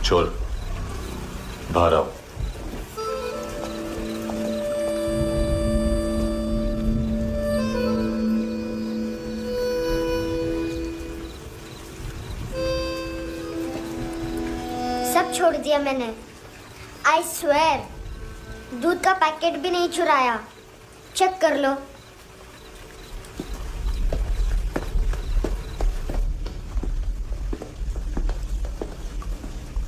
छोड़, बाहर आओ। सब छोड़ दिया मैंने। आई स्वेयर, दूध का पैकेट भी नहीं चुराया। चेक कर लो।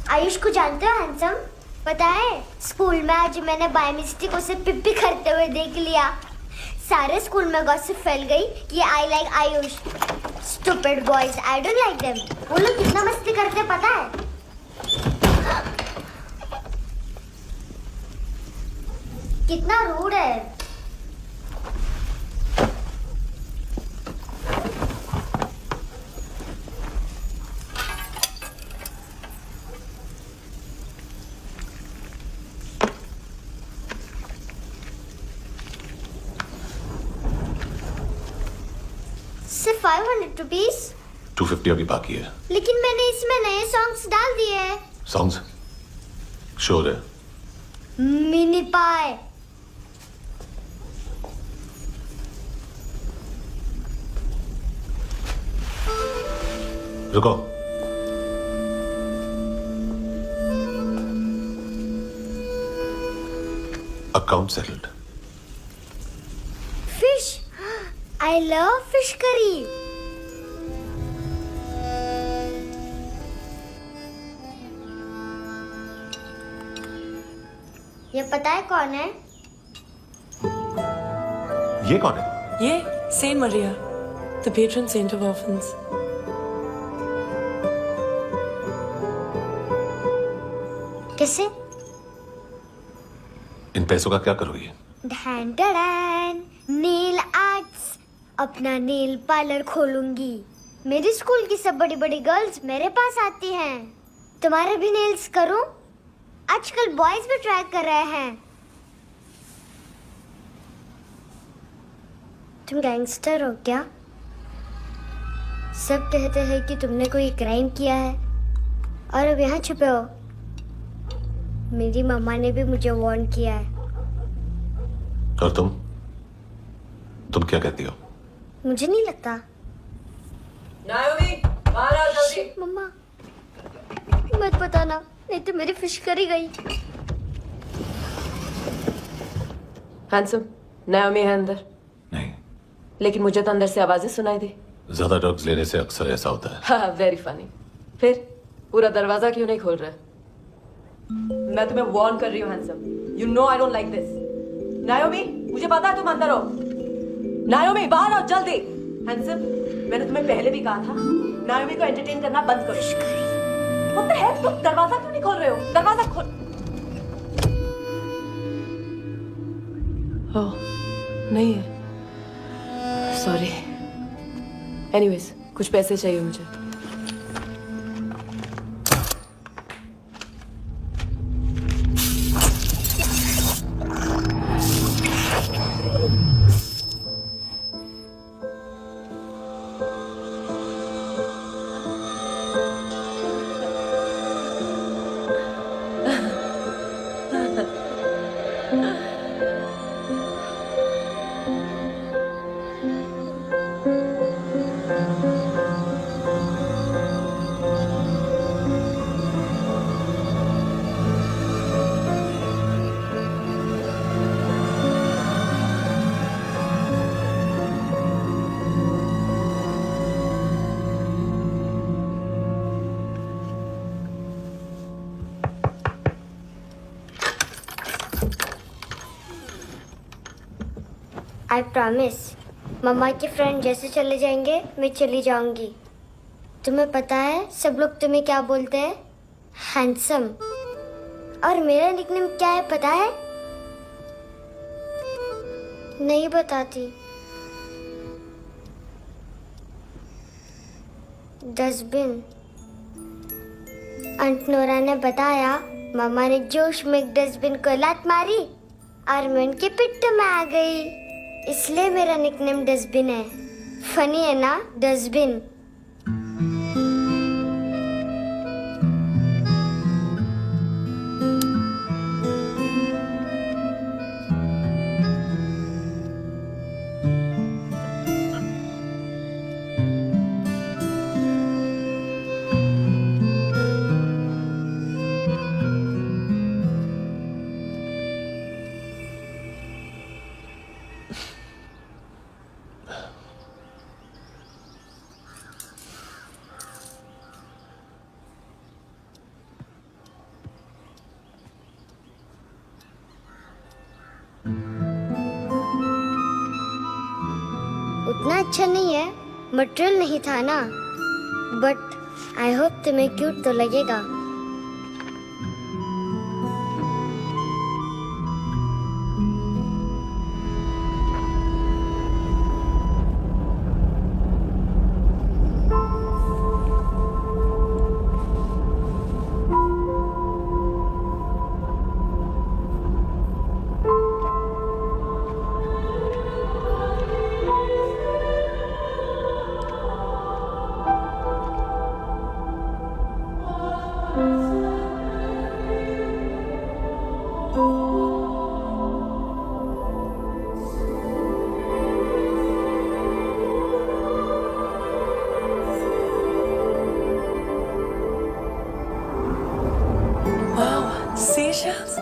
आयुष को जानते हो हैंडसम? पता है, स्कूल में आज मैंने बाय मिस्टेक उसे पिप्पी करते हुए देख लिया। सारे स्कूल में गॉसिप फैल गई कि I like Ayush. Stupid boys, I don't like them. वो लोग कितना मस्ती करते पता है? कितना रूड है। सिर्फ 500 रुपीस। 250 अभी बाकी है। लेकिन मैंने इसमें नए सॉन्ग्स डाल दिए हैं। सॉन्ग्स? श्योर है? मिनी पाए। रुको। Account settled. Fish, I love fish curry. ये पता है कौन है? ये कौन है? ये saint Maria, the patron saint of orphans. कैसे? इन पैसों का क्या करोगी? ढैन ढैन, नेल आर्ट्स। अपना नेल पार्लर खोलूंगी। मेरे स्कूल की सब बड़ी बड़ी गर्ल्स मेरे पास आती हैं। तुम्हारे भी नेल्स करूं? आजकल बॉयज भी ट्राई कर रहे हैं। तुम गैंगस्टर हो क्या? सब कहते हैं कि तुमने कोई क्राइम किया है और अब यहाँ छुपे हो। मेरी मम्मा ने भी मुझे वार्न किया है। और तुम क्या कहती हो? मुझे नहीं लगता। नायोमी, बाहर आओ जल्दी। मम्मा, मत बताना, नहीं तो मेरी फिश करी गई। हैंडसम, नायोमी है अंदर। नहीं। लेकिन मुझे तो अंदर से आवाजें सुनाई दी। ज्यादा ड्रग्स लेने से अक्सर ऐसा होता है। हाँ, वेरी फनी। फिर पूरा दरवाजा क्यों नहीं खोल रहा? मैं तुम्हें वार्न कर रही हूँ handsome. You know I don't like this. नायोमी, मुझे पता है तुम अंदर हो। नायोमी, बाहर आओ जल्दी। हैंडसम, मैंने तुम्हें पहले भी कहा था नायोमी को एंटरटेन करना बंद करो। What the hell? तुम दरवाजा क्यों नहीं खोल रहे हो? दरवाजा खोल। ओह, नहीं है। सॉरी। एनीवेज, कुछ पैसे चाहिए मुझे। आई प्रॉमिस, मम्मा के फ्रेंड जैसे चले जाएंगे मैं चली जाऊंगी। तुम्हें पता है सब लोग तुम्हें क्या बोलते हैं? हैंडसम। और मेरा निकनेम क्या है पता है? नहीं बताती। डस्टबिन। आंट नोरा ने बताया मम्मा ने जोश में एक डस्टबिन को लात मारी और मैं उनके पिट्ठू में आ गई, इसलिए मेरा निकनेम डस्टबिन है। फनी है ना? डस्टबिन। इतना अच्छा नहीं है, मटेरियल नहीं था ना, बट आई होप तुम्हें क्यूट तो लगेगा। Wow, seashells.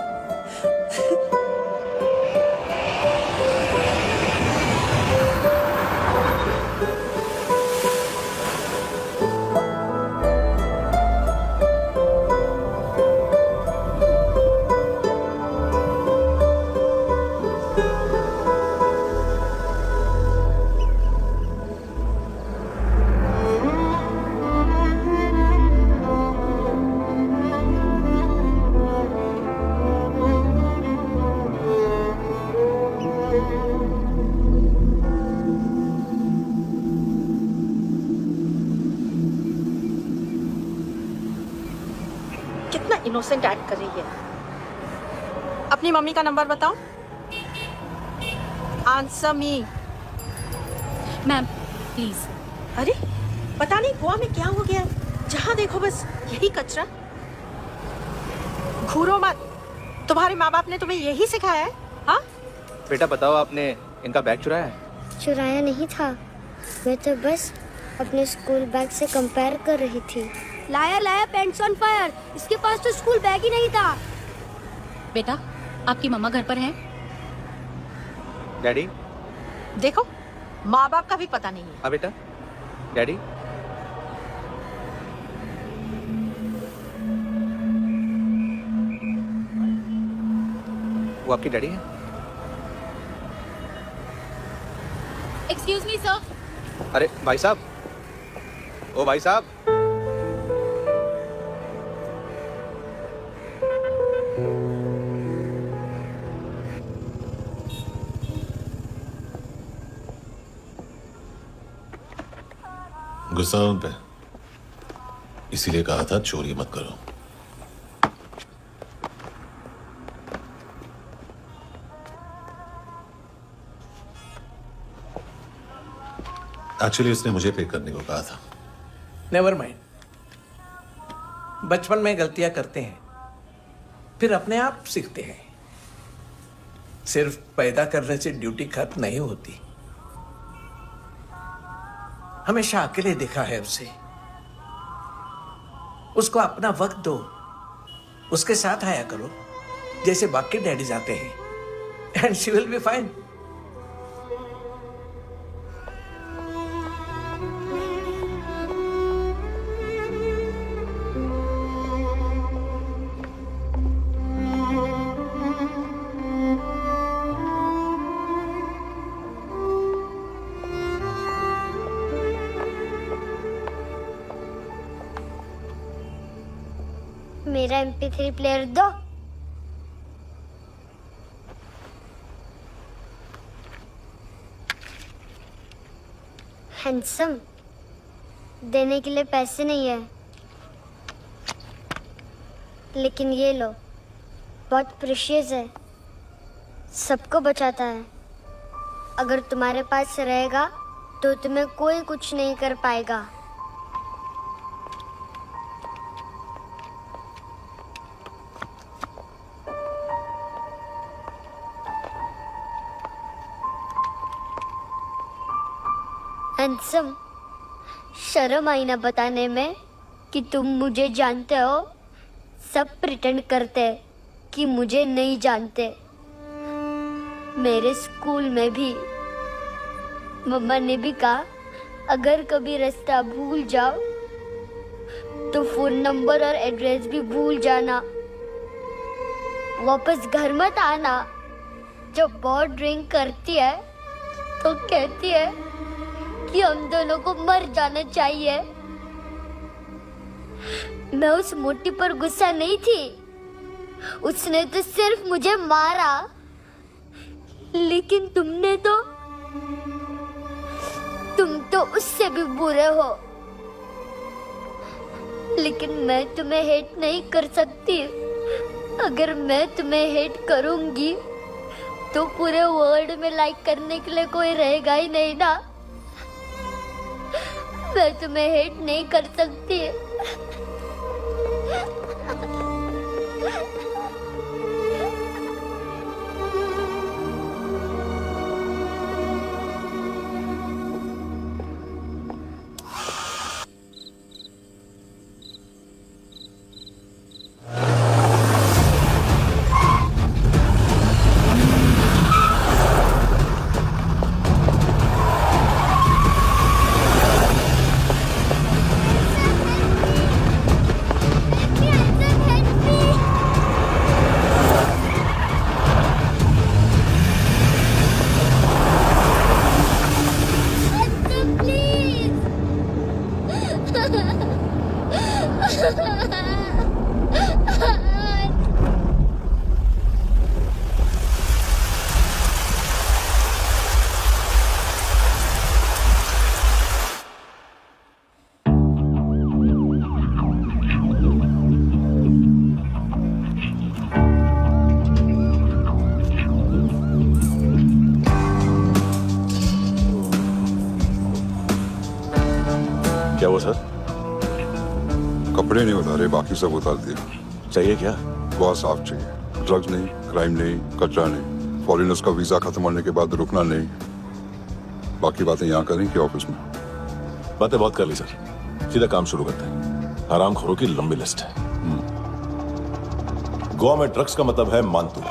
कितना इनोसेंट एक्ट कर रही है। अपनी मम्मी का नंबर बताओ। Answer me. Ma'am please. अरे पता नहीं गोवा में क्या हो गया, जहाँ देखो बस यही कचरा। घूरो मत, तुम्हारे माँ बाप ने तुम्हें यही सिखाया है? हाँ बेटा बताओ, आपने इनका बैग चुराया है? चुराया नहीं था, मैं तो बस अपने स्कूल बैग से कंपेयर कर रही थी। लाया लाया पैंट्स ऑन फायर, इसके पास तो स्कूल बैग ही नहीं था। बेटा आपकी मम्मा घर पर हैं? डैडी? देखो, माँ बाप का भी पता नहीं है। हाँ बेटा। डैडी? वो आपकी डैडी है? Excuse me sir. अरे भाई साहब, ओ भाई साहब। गुस्सा उन पे, इसीलिए कहा था चोरी मत करो। एक्चुअली उसने मुझे पे करने को कहा था। नेवर माइंड, बचपन में गलतियां करते हैं, फिर अपने आप सीखते हैं। सिर्फ पैदा करने से ड्यूटी खत्म नहीं होती। हमेशा अकेले देखा है उसे। उसको अपना वक्त दो, उसके साथ आया करो जैसे बाकी डैडीज आते हैं, and she will be fine. मेरा MP3 प्लेयर दो। हैंडसम, देने के लिए पैसे नहीं है, लेकिन ये लो, बहुत प्रेशियस है, सबको बचाता है। अगर तुम्हारे पास रहेगा तो तुम्हें कोई कुछ नहीं कर पाएगा। हैंडसम, शर्म आई ना बताने में कि तुम मुझे जानते हो। सब प्रिटेंड करते कि मुझे नहीं जानते। मेरे स्कूल में भी मम्मा ने भी कहा, अगर कभी रास्ता भूल जाओ तो फोन नंबर और एड्रेस भी भूल जाना। वापस घर मत आना। जब बहुत ड्रिंक करती है तो कहती है कि हम दोनों को मर जाना चाहिए। मैं उस मोटी पर गुस्सा नहीं थी, उसने तो सिर्फ मुझे मारा, लेकिन तुम तो उससे भी बुरे हो। लेकिन मैं तुम्हें हेट नहीं कर सकती। अगर मैं तुम्हें हेट करूंगी तो पूरे वर्ल्ड में लाइक करने के लिए कोई रहेगा ही नहीं ना। मैं तुम्हें हेट नहीं कर सकती। क्या हुआ सर? कपड़े नहीं उतारे, बाकी सब उतार दिए। चाहिए क्या? बहुत साफ चाहिए। ड्रग्स नहीं, क्राइम नहीं, कचरा नहीं, फॉरेनर्स का वीजा खत्म होने के बाद रुकना नहीं। बाकी बातें यहाँ करें कि ऑफिस में? बातें बहुत कर ली सर, सीधा काम शुरू करते हैं। हरामखोरों की लंबी लिस्ट है। गोवा में ड्रग्स का मतलब है मानतू।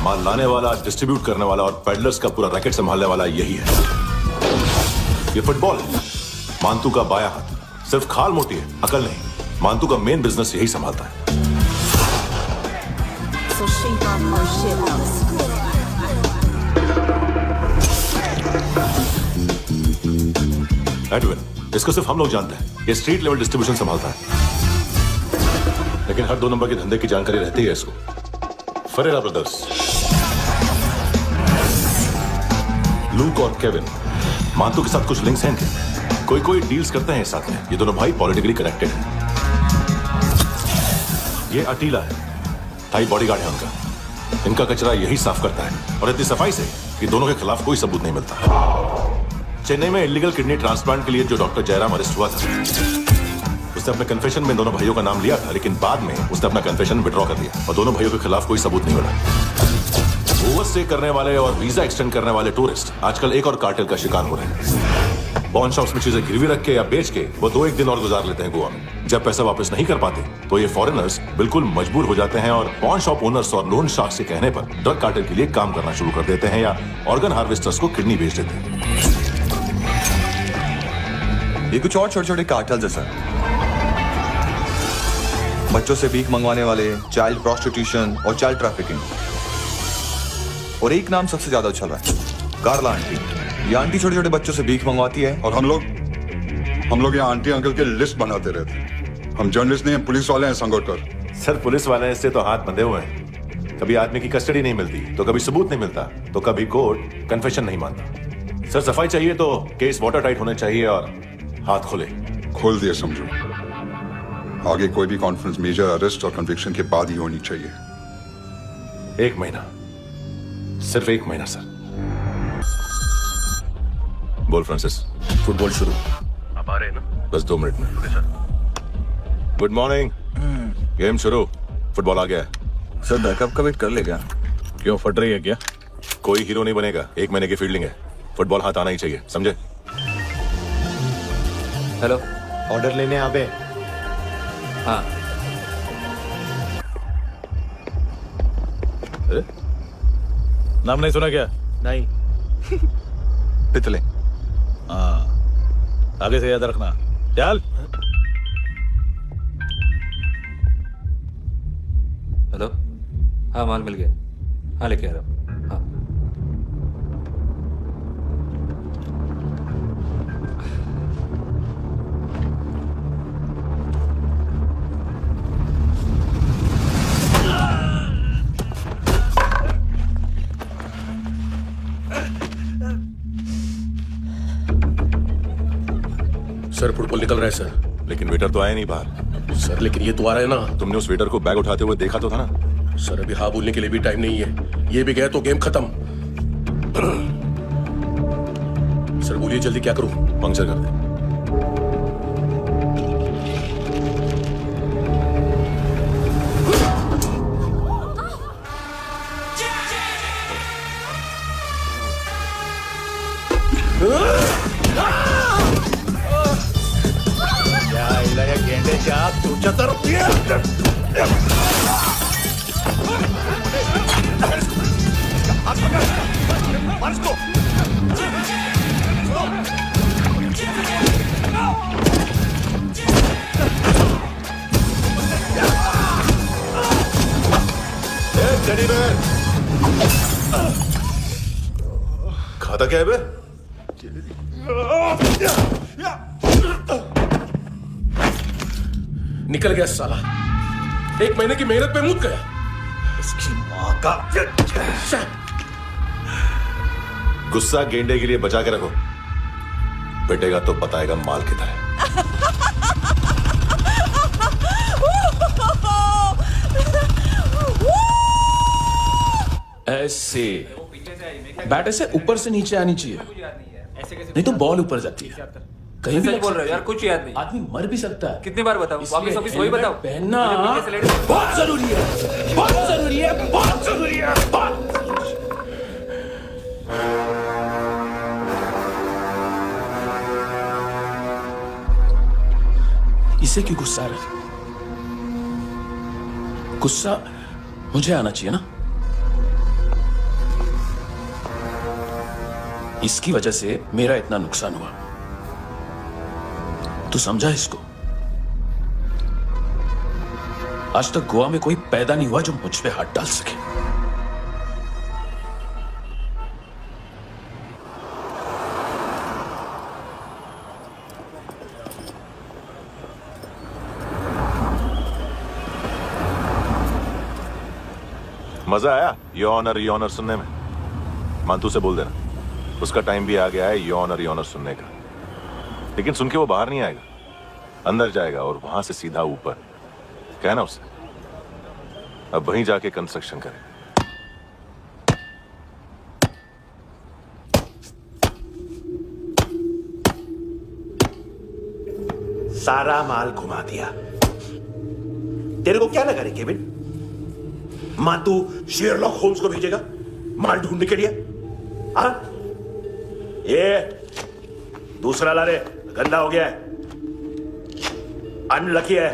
माल लाने वाला, डिस्ट्रीब्यूट करने वाला और पेडलर्स का पूरा रैकेट संभालने वाला यही है। ये फुटबॉल है, मानतू का बायां हाथ। सिर्फ खाल मोटी है, अकल नहीं। मानतू का मेन बिजनेस यही संभालता है। So shake off our shit house. Edwin, इसको सिर्फ हम लोग जानते हैं। ये स्ट्रीट लेवल डिस्ट्रीब्यूशन संभालता है, लेकिन हर 2 नंबर के धंधे की जानकारी रहती है इसको। फरेरा ब्रदर्स, लूक और केविन, मानतू के साथ कुछ लिंक्स हैं क्या? कोई डील्स करते हैं साथ में। ये दोनों भाई पॉलिटिकली कनेक्टेड हैं। ये अटीला है, थाई बॉडीगार्ड है उनका। इनका कचरा यही साफ करता है, और इतनी सफाई से कि दोनों के खिलाफ कोई सबूत नहीं मिलता। चेन्नई में इलीगल किडनी ट्रांसप्लांट के लिए जो डॉक्टर जयराम अरेस्ट हुआ था, उसने अपने कन्फेशन में दोनों भाइयों का नाम लिया था, लेकिन बाद में उसने अपना कन्फेशन विड्रॉ कर दिया और दोनों भाइयों के खिलाफ कोई सबूत नहीं मिला। ओवरस्टे करने वाले और वीजा एक्सटेंड करने वाले टूरिस्ट आजकल एक और कार्टेल का शिकार हो रहे हैं। पॉन शॉप्स में चीजें गिरवी रख के या बेच के वो 2-1 दिन और गुजार लेते हैं गोवा में। जब पैसा वापस नहीं कर पाते तो ये फॉरेनर्स बिल्कुल मजबूर हो जाते हैं और पॉन शॉप ओनर्स और लोन शार्क्स के कहने पर ड्रग कार्टेल के लिए काम करना शुरू कर देते हैं या ऑर्गन हार्वेस्टर्स को किडनी बेच देते हैं। ये कुछ और छोटे छोटे कार्टेल्स है सर। बच्चों से भीख मंगवाने वाले, चाइल्ड प्रोस्टिट्यूशन और चाइल्ड ट्रैफिकिंग। और एक नाम सबसे ज्यादा चल रहा है, कार्ला आंटी। ये आंटी छोटे छोटे बच्चों से भीख मंगवाती है। और हम लोग यहाँ आंटी अंकल के लिस्ट बनाते रहते हैं। हम जर्नलिस्ट नहीं हैं, पुलिस वाले हैं संगोटकर। सर पुलिस वाले इससे तो हाथ बंधे हुए हैं। कभी आदमी की कस्टडी नहीं मिलती, तो कभी सबूत नहीं मिलता, तो कभी कोर्ट कन्फेशन नहीं मानता। सर सफाई चाहिए तो केस वाटर टाइट होने चाहिए और हाथ खुले। खोल दिए समझो। आगे कोई भी कॉन्फ्रेंस मेजर अरेस्ट और कन्विक्शन के बाद ही होनी चाहिए। 1 महीना, सिर्फ 1 महीना सर। बोल फ्रांसिस। फुटबॉल शुरू। आप आ रहे हैं ना? बस 2 मिनट में। Good morning. गेम शुरू। फुटबॉल आ गया है। सर बैकअप का वेट कर लेगा। क्यों, फट रही है क्या? कोई हीरो नहीं बनेगा, 1 महीने की फील्डिंग है। फुटबॉल हाथ आना ही चाहिए, समझे? हेलो, ऑर्डर लेने आ गए? हाँ। नाम नहीं सुना क्या? नहीं। पितले। हाँ, आगे से याद रखना। चल। हेलो, हाँ माल मिल गया। हाँ लेके आ रहा हूँ। हाँ सर फुटबॉल निकल रहा है सर। लेकिन वेटर तो आया नहीं बाहर। सर लेकिन ये तो आ रहा है ना। तुमने उस वेटर को बैग उठाते हुए देखा तो था ना। सर अभी हाँ बोलने के लिए भी टाइम नहीं है, ये भी गया तो गेम खत्म। सर बोलिए जल्दी क्या करूं? पंक्चर कर दे। गेंडे चाप तू चतर खाता क्या है बे? निकल गया साला, 1 महीने की मेहनत पे मुक गया। इसकी माँ का गुस्सा गेंडे के लिए बचा के रखो, पिटेगा तो बताएगा माल किधर है। ऐसे बैट ऐसे ऊपर से नीचे आनी चाहिए, नहीं तो बॉल ऊपर जाती है। कहीं भी बोल रहे हो यार, कुछ याद नहीं। आदमी मर भी सकता है। कितनी बार बताओ? वापिस वापिस वही बताओ। पहनना बहुत जरूरी है, बहुत जरूरी है, बहुत जरूरी है, बहुत। इसे क्यों गुस्सा आ रहा है? गुस्सा मुझे आना चाहिए ना। इसकी वजह से मेरा इतना नुकसान हुआ, तू समझा इसको? आज तक गोवा में कोई पैदा नहीं हुआ जो मुझ पे हाथ डाल सके। मजा आया योर ऑनर सुनने में? मानतू से बोल देना उसका टाइम भी आ गया है योर ऑनर सुनने का। लेकिन सुन के वो बाहर नहीं आएगा, अंदर जाएगा और वहां से सीधा ऊपर। कहना उससे अब वहीं जाके कंस्ट्रक्शन करे। सारा माल घुमा दिया। तेरे को क्या लगा रे केविन, मां तू शेरलॉक होम्स को भेजेगा माल ढूंढने के लिए? हाँ, ये दूसरा ला रे, गंदा हो गया है, अनलकी है।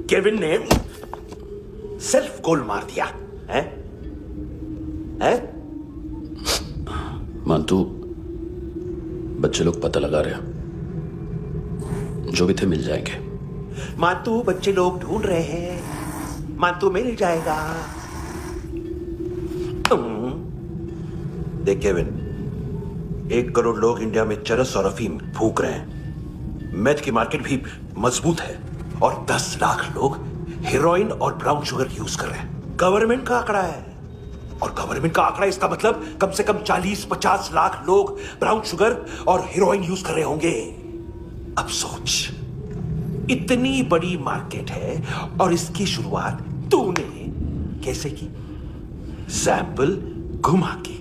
केविन ने सेल्फ गोल मार दिया है? मानतू, बच्चे लोग पता लगा रहे हैं, जो भी थे मिल जाएंगे। मानतू बच्चे लोग ढूंढ रहे हैं, मानतू मिल जाएगा। देख केविन, 1 करोड़ लोग इंडिया में चरस और अफीम फूंक रहे हैं। मैथ की मार्केट भी मजबूत है और 10 लाख लोग हेरोइन और ब्राउन शुगर यूज कर रहे हैं। गवर्नमेंट का आंकड़ा है, और गवर्नमेंट का आंकड़ा इसका मतलब कम से कम 40-50 लाख लोग ब्राउन शुगर और हेरोइन यूज कर रहे होंगे। अब सोच, इतनी बड़ी मार्केट है और इसकी शुरुआत तूने कैसे की? सैंपल घुमा के।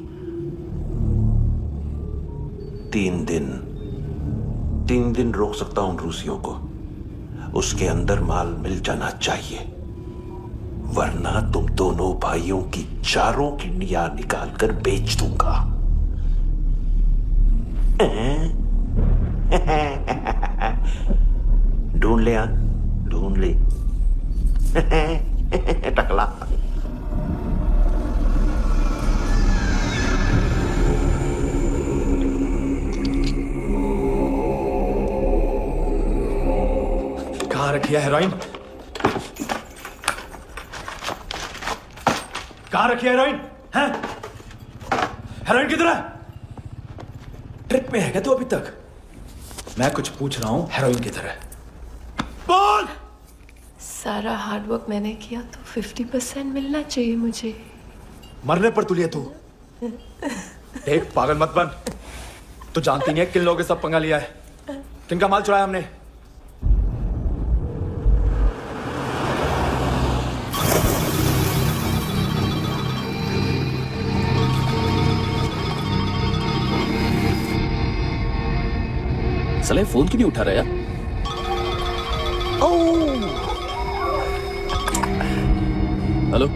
3 दिन रोक सकता हूं रूसियों को, उसके अंदर माल मिल जाना चाहिए, वरना तुम दोनों भाइयों की 4 किडनियां निकालकर बेच दूंगा। ढूंढ ले यार, ढूंढ ले। टकला। कहाँ रखी है हेरोइन? कहां रखी हेरोइन हैं? हेरोइन किधर है? ट्रिप पे है क्या तू अभी तक? मैं कुछ पूछ रहा हूँ, हेरोइन किधर है? बोल। सारा हार्डवर्क मैंने किया तो 50% मिलना चाहिए मुझे। मरने पर तुलिए तू। देख पागल मत बन। तू जानती नहीं है किन लोगों के सब पंगा लिया है, किनका माल चुराया हमने। साले फोन क्यों नहीं उठा रहा यार? Hello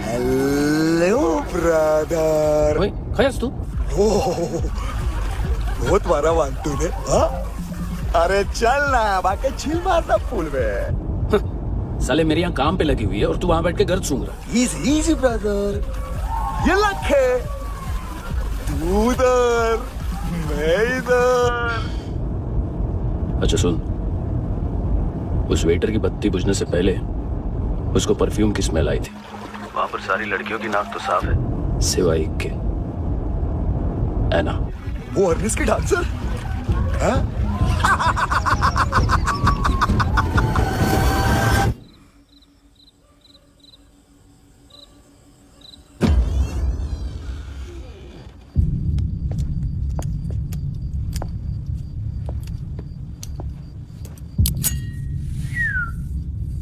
hello brother. ओए खयास तू? बहुत मारा वांटू ने। हाँ? अरे चल ना, बाकी चिल मारना फूल में। साले मेरे यहाँ काम पे लगी हुई है और तू वहां बैठ के गर्द सूंघ रहा। इजी ब्रदर, ये लक है। तू उधर, मैं इधर। अच्छा सुन, उस वेटर की बत्ती बुझने से पहले उसको परफ्यूम की स्मेल आई थी। वहां पर सारी लड़कियों की नाक तो साफ है, सिवाय एक के, ऐना। वो अर्निस की डांसर? हाँ?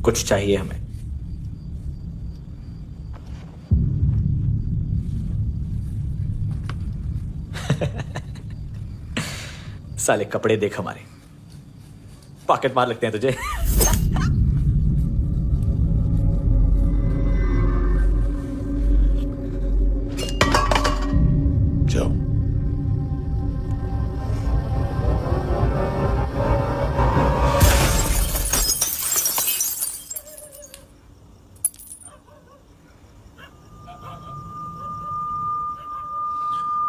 कुछ चाहिए हमें। साले कपड़े देख हमारे, पॉकेट मार लगते हैं तुझे। जाओ।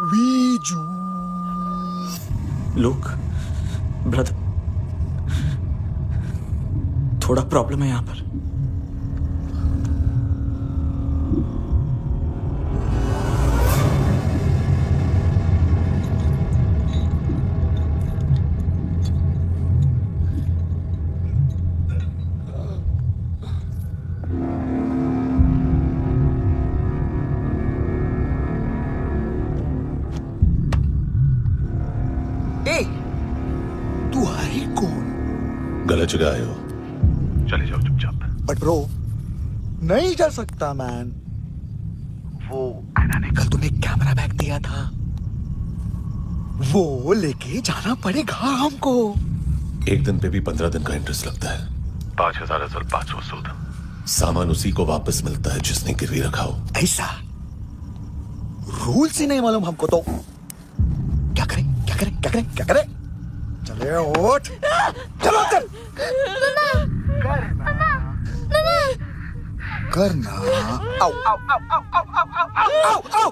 वीजू। लुक ब्रदर, थोड़ा प्रॉब्लम है यहां पर। तू है कौन? गलत जगह आए हो, चले जाओ चुपचाप। बट ब्रो, नहीं जा सकता मैन। वो ऐना ने कल तुम्हें कैमरा बैग दिया था, वो लेके जाना पड़ेगा हमको। एक दिन पे भी 15 दिन का इंटरेस्ट लगता है। 5,000 असल 500 सूद। सामान उसी को वापस मिलता है जिसने गिरवी रखा हो। ऐसा रूल्स ही नहीं मालूम हमको तो। क्या करें क्या करें क्या करें क्या करें? चले उठ, चलो चल। करना आओ आओ आओ आओ आओ आओ आओ आओ।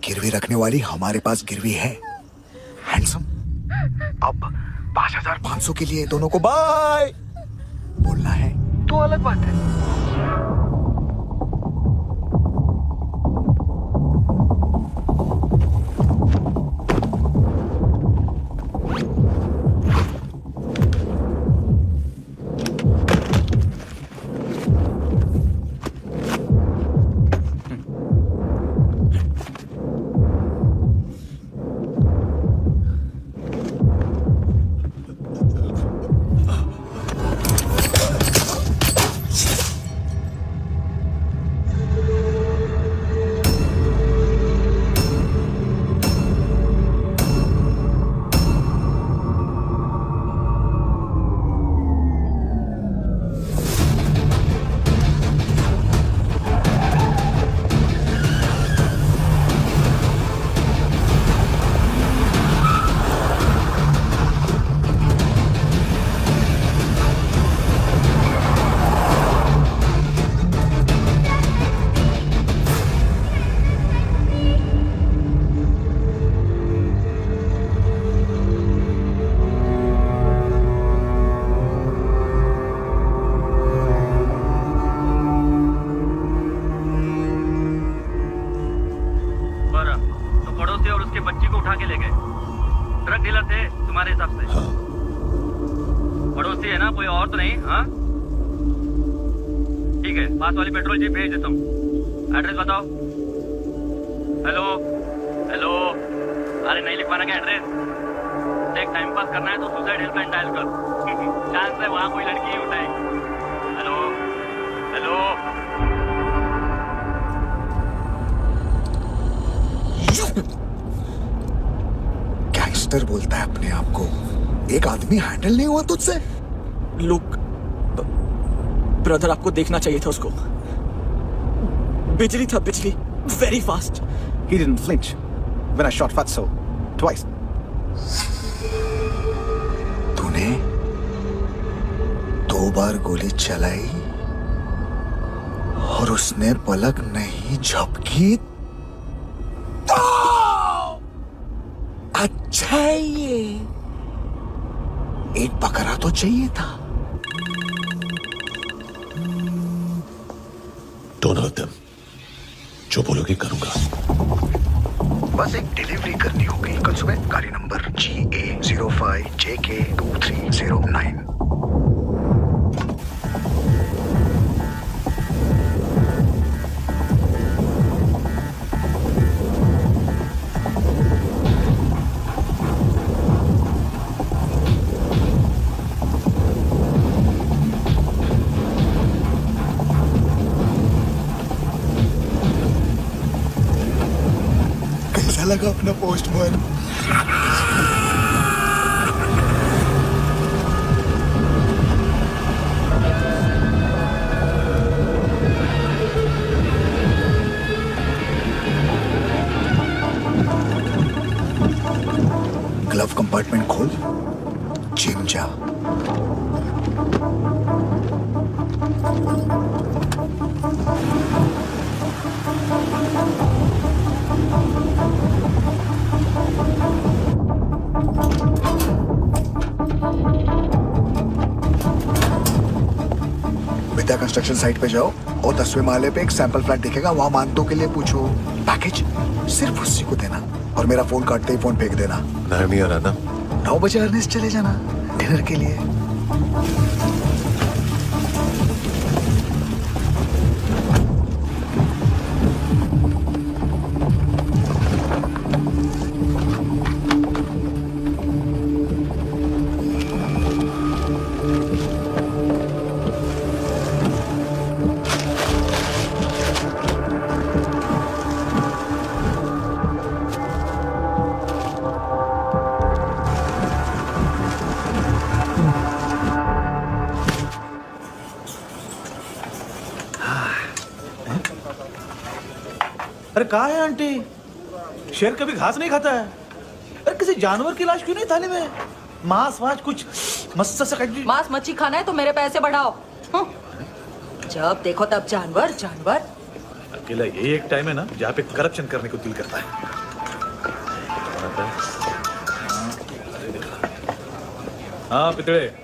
गिरवी रखने वाली हमारे पास गिरवी है। हैंडसम, अब 5,500 के लिए दोनों को बाय बोलना है तो अलग बात है। है, पास वाली पेट्रोल जीप भेज देता हूँ। एड्रेस बताओ। हेलो हेलो, अरे नहीं लिखवाना क्या एड्रेस? देख टाइम पास करना है तो सुसाइड हेल्पलाइन डायल कर। चांस है वहाँ कोई लड़की ही उठाए। हेलो हेलो, गैंगस्टर बोलता है अपने आप को। एक आदमी हैंडल नहीं हुआ तुझसे? लुक ब्रदर, आपको देखना चाहिए था उसको। बिजली था, बिजली, very fast. He didn't flinch when I shot Fatso twice. तूने 2 बार गोली चलाई और उसने पलक नहीं झपकी। तो अच्छा है ये। एक बकरा तो चाहिए था। दोनों of them. जो बोलोगे करूंगा। बस एक डिलीवरी करनी होगी कल सुबह। गाड़ी नंबर GA05JK2309। कैसा लगा अपना पोस्टमैन? ग्लव कंपार्टमेंट खोल, जिम जा। विद्या कंस्ट्रक्शन साइट पे जाओ और 10वें माले पे एक सैंपल फ्लैट दिखेगा, वहां मानतो के लिए पूछो। पैकेज सिर्फ उसी को देना और मेरा फोन काटते ही फोन फेंक देना। नायमी और आना 9 बजे अर्नेस्ट चले जाना डिनर के लिए। अरे कहा है आंटी? शेर कभी घास नहीं खाता है। अरे किसी जानवर की लाश क्यों नहीं थाली में? मांस वास कुछ मस्त से कट। मांस मच्छी खाना है तो मेरे पैसे बढ़ाओ। जब देखो तब जानवर जानवर। अकेला यही एक टाइम है ना जहाँ पे करप्शन करने को दिल करता है। हाँ पितड़े,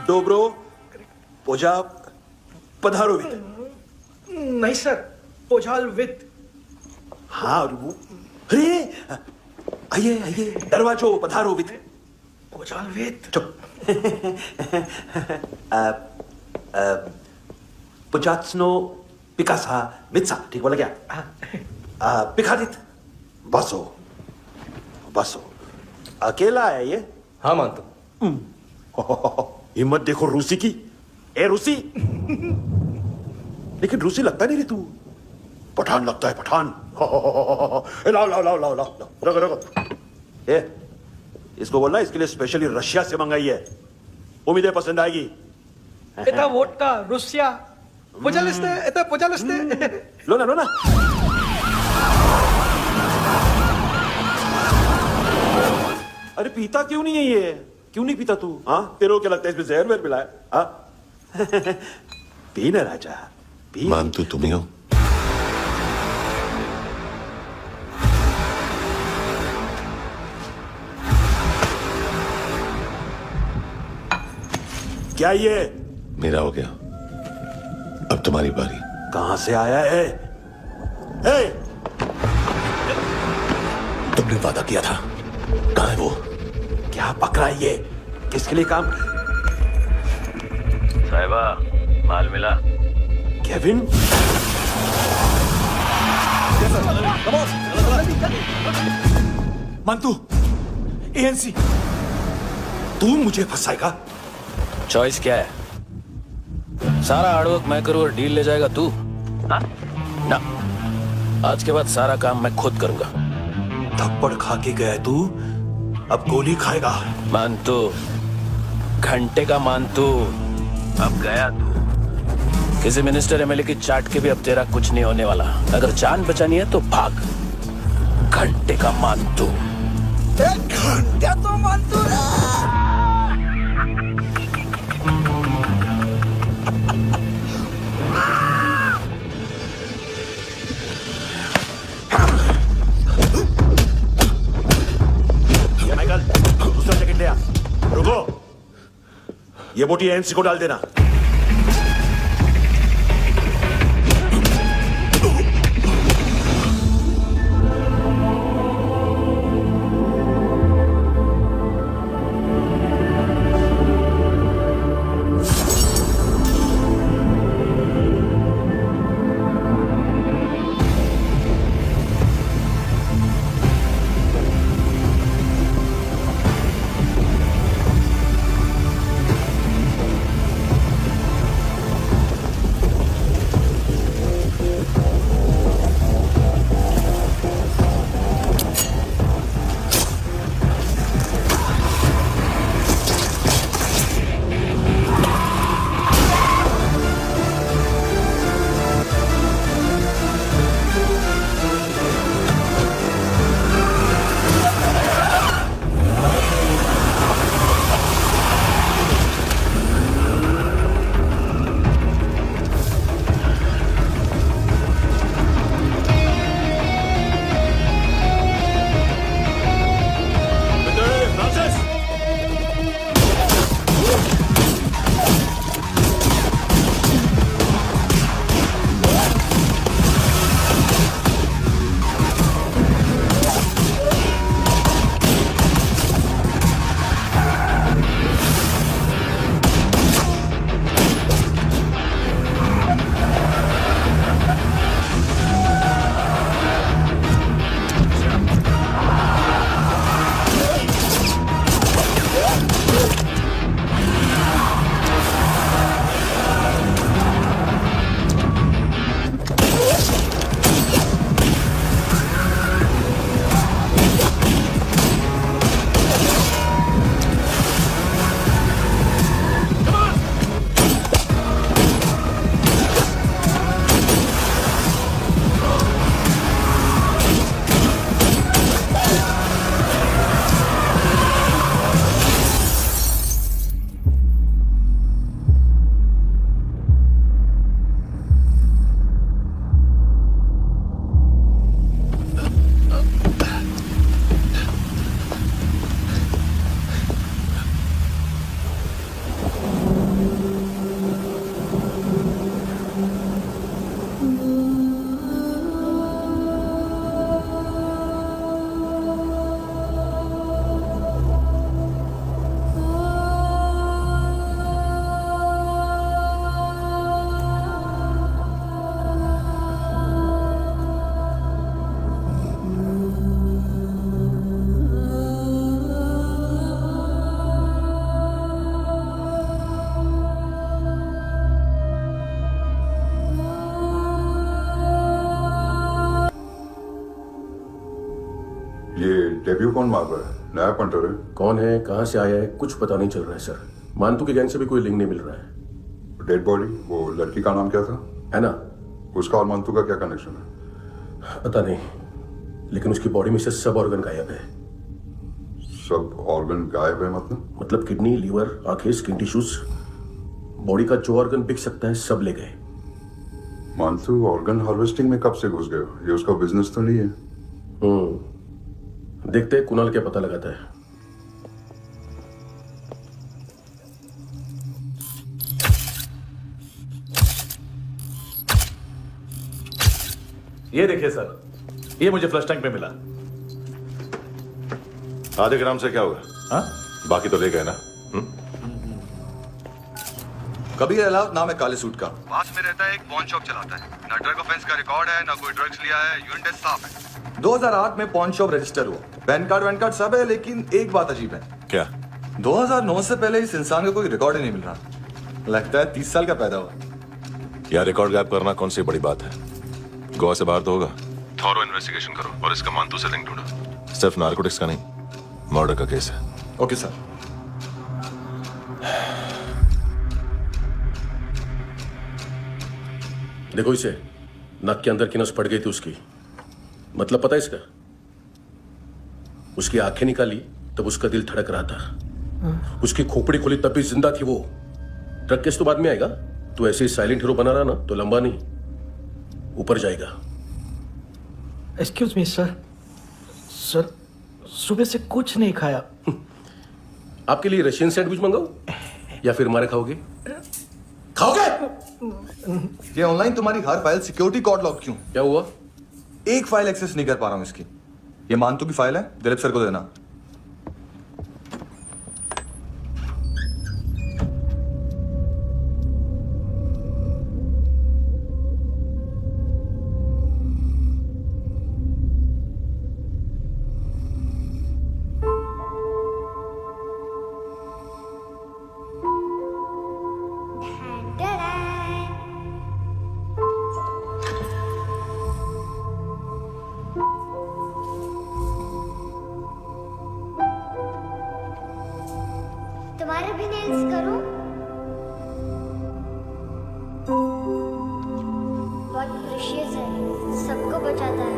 डोब्रो पोजा पधारोवित। नहीं सर, पोझाल विथ। हाँ रूबू, अरे आइए आइए, दरवाजो पधारोवित। पोझाल विथ। चुप। पुचात्सनो पिकासा मित्सा, ठीक बोला क्या? पिकादित बसो बसो। अकेला है ये? हाँ मानता। हिम्मत देखो रूसी की। ए रूसी, लेकिन रूसी लगता नहीं रे तू। पठान लगता है पठान। लाओ लाओ लाओ लाओ लाओ रखो रखो। ए इसको बोलना इसके लिए स्पेशली रशिया से मंगाई है, उम्मीद है पसंद आएगी। एता वोडका रुसिया पोजालिस्ते एता पोजालिस्ते। लो ना लो ना। अरे पीता क्यों नहीं है ये? क्यों नहीं पीता तू? हाँ तेरे को क्या लगता है इसमें जहर वहर मिला है? हाँ पी ना राजा पी। मानतू तुम ही हो। क्या ये? मेरा हो गया, अब तुम्हारी बारी। कहां से आया है? ए! तुमने वादा किया था, कहां है वो? क्या पकड़ा है ये? किसके लिए काम? साहिबा माल मिला? केविन? मंतू एएनसी। तू मुझे फंसाएगा? चॉइस क्या है? सारा हार्डवर्क मैं करूं और डील ले जाएगा तू? हाँ? ना, आज के बाद सारा काम मैं खुद करूंगा। थप्पड़ खा के गया है तू, अब गोली खाएगा। मानतू, घंटे का मानतू, अब गया तू। किसी मिनिस्टर एमएलए की चाट के भी अब तेरा कुछ नहीं होने वाला। अगर जान बचानी है तो भाग। घंटे का मानतू। घंटा तो मानतू माइकल दूसरा जैकेट ले आ। रुको, ये बोटी एएनसी को डाल देना। ये डेब्यू कौन मार रहा है? नया पंटर है? कौन है, कहाँ से आया है, कुछ पता नहीं चल रहा है सर। मानतू के गैंग से भी कोई लिंक नहीं मिल रहा है। डेड बॉडी, वो लड़की का नाम क्या था? है ना? उसका और मंतू का क्या कनेक्शन है? पता नहीं, लेकिन उसकी बॉडी में से सब ऑर्गन गायब है। सब ऑर्गन गायब है मतलब किडनी, लीवर, आंखें, स्किन टिश्यूज, बॉडी का जो ऑर्गन बिक सकता है सब ले गए। मंतू ऑर्गन हार्वेस्टिंग में कब से घुस गए? ये उसका बिजनेस तो नहीं है? देखते हैं कुणाल क्या पता लगाता है। ये देखिए सर, ये मुझे फ्लश टैंक में मिला। आधे ग्राम से क्या होगा? हाँ? बाकी तो ले गए ना? कबीर अलाउद नाम है काले सूट का, पास में रहता है, एक पॉन शॉप चलाता है। ना ड्रग ऑफेंस का रिकॉर्ड है, ना कोई ड्रग्स लिया है, यूरिन टेस्ट साफ है। 2008 में पॉन शॉप रजिस्टर हुआ, पैन कार्ड सब है, लेकिन एक बात अजीब है। क्या? 2009 से पहले इस इंसान का कोई रिकॉर्ड ही नहीं मिल रहा। लगता है 30 साल का पैदा हुआ। यार रिकॉर्ड गायब करना कौन सी बड़ी बात है? गोवा से बाहर तो होगा। थॉरो इन्वेस्टिगेशन करो और इसका मानतू से लिंक ढूंढो। सिर्फ नारकोटिक्स का नहीं, मर्डर का केस है। Okay sir. देखो इसे, नाक के अंदर की नस पड़ गई थी उसकी। मतलब पता है इसका? उसकी आंखें निकाली तब उसका दिल धड़क रहा था। उसकी खोपड़ी खुली तब भी जिंदा थी वो। ड्रग केस तो बाद में आएगा। तो ऐसे ही साइलेंट हीरो बना रहा ना तो लंबा नहीं, ऊपर जाएगा। एक्सक्यूज मी सर, सर सुबह से कुछ नहीं खाया। आपके लिए रशियन सैंडविच मंगाऊं या फिर हमारे खाओगे? खाओगे? ये ऑनलाइन तुम्हारी हर फाइल सिक्योरिटी कोड लॉक क्यों? क्या हुआ? एक फाइल एक्सेस नहीं कर पा रहा हूं इसकी। ये मानतू की फाइल है, दिलीप सर को देना। तुम्हारे भी नेल्स करूं? बहुत प्रेशियस है, सबको बचाता है।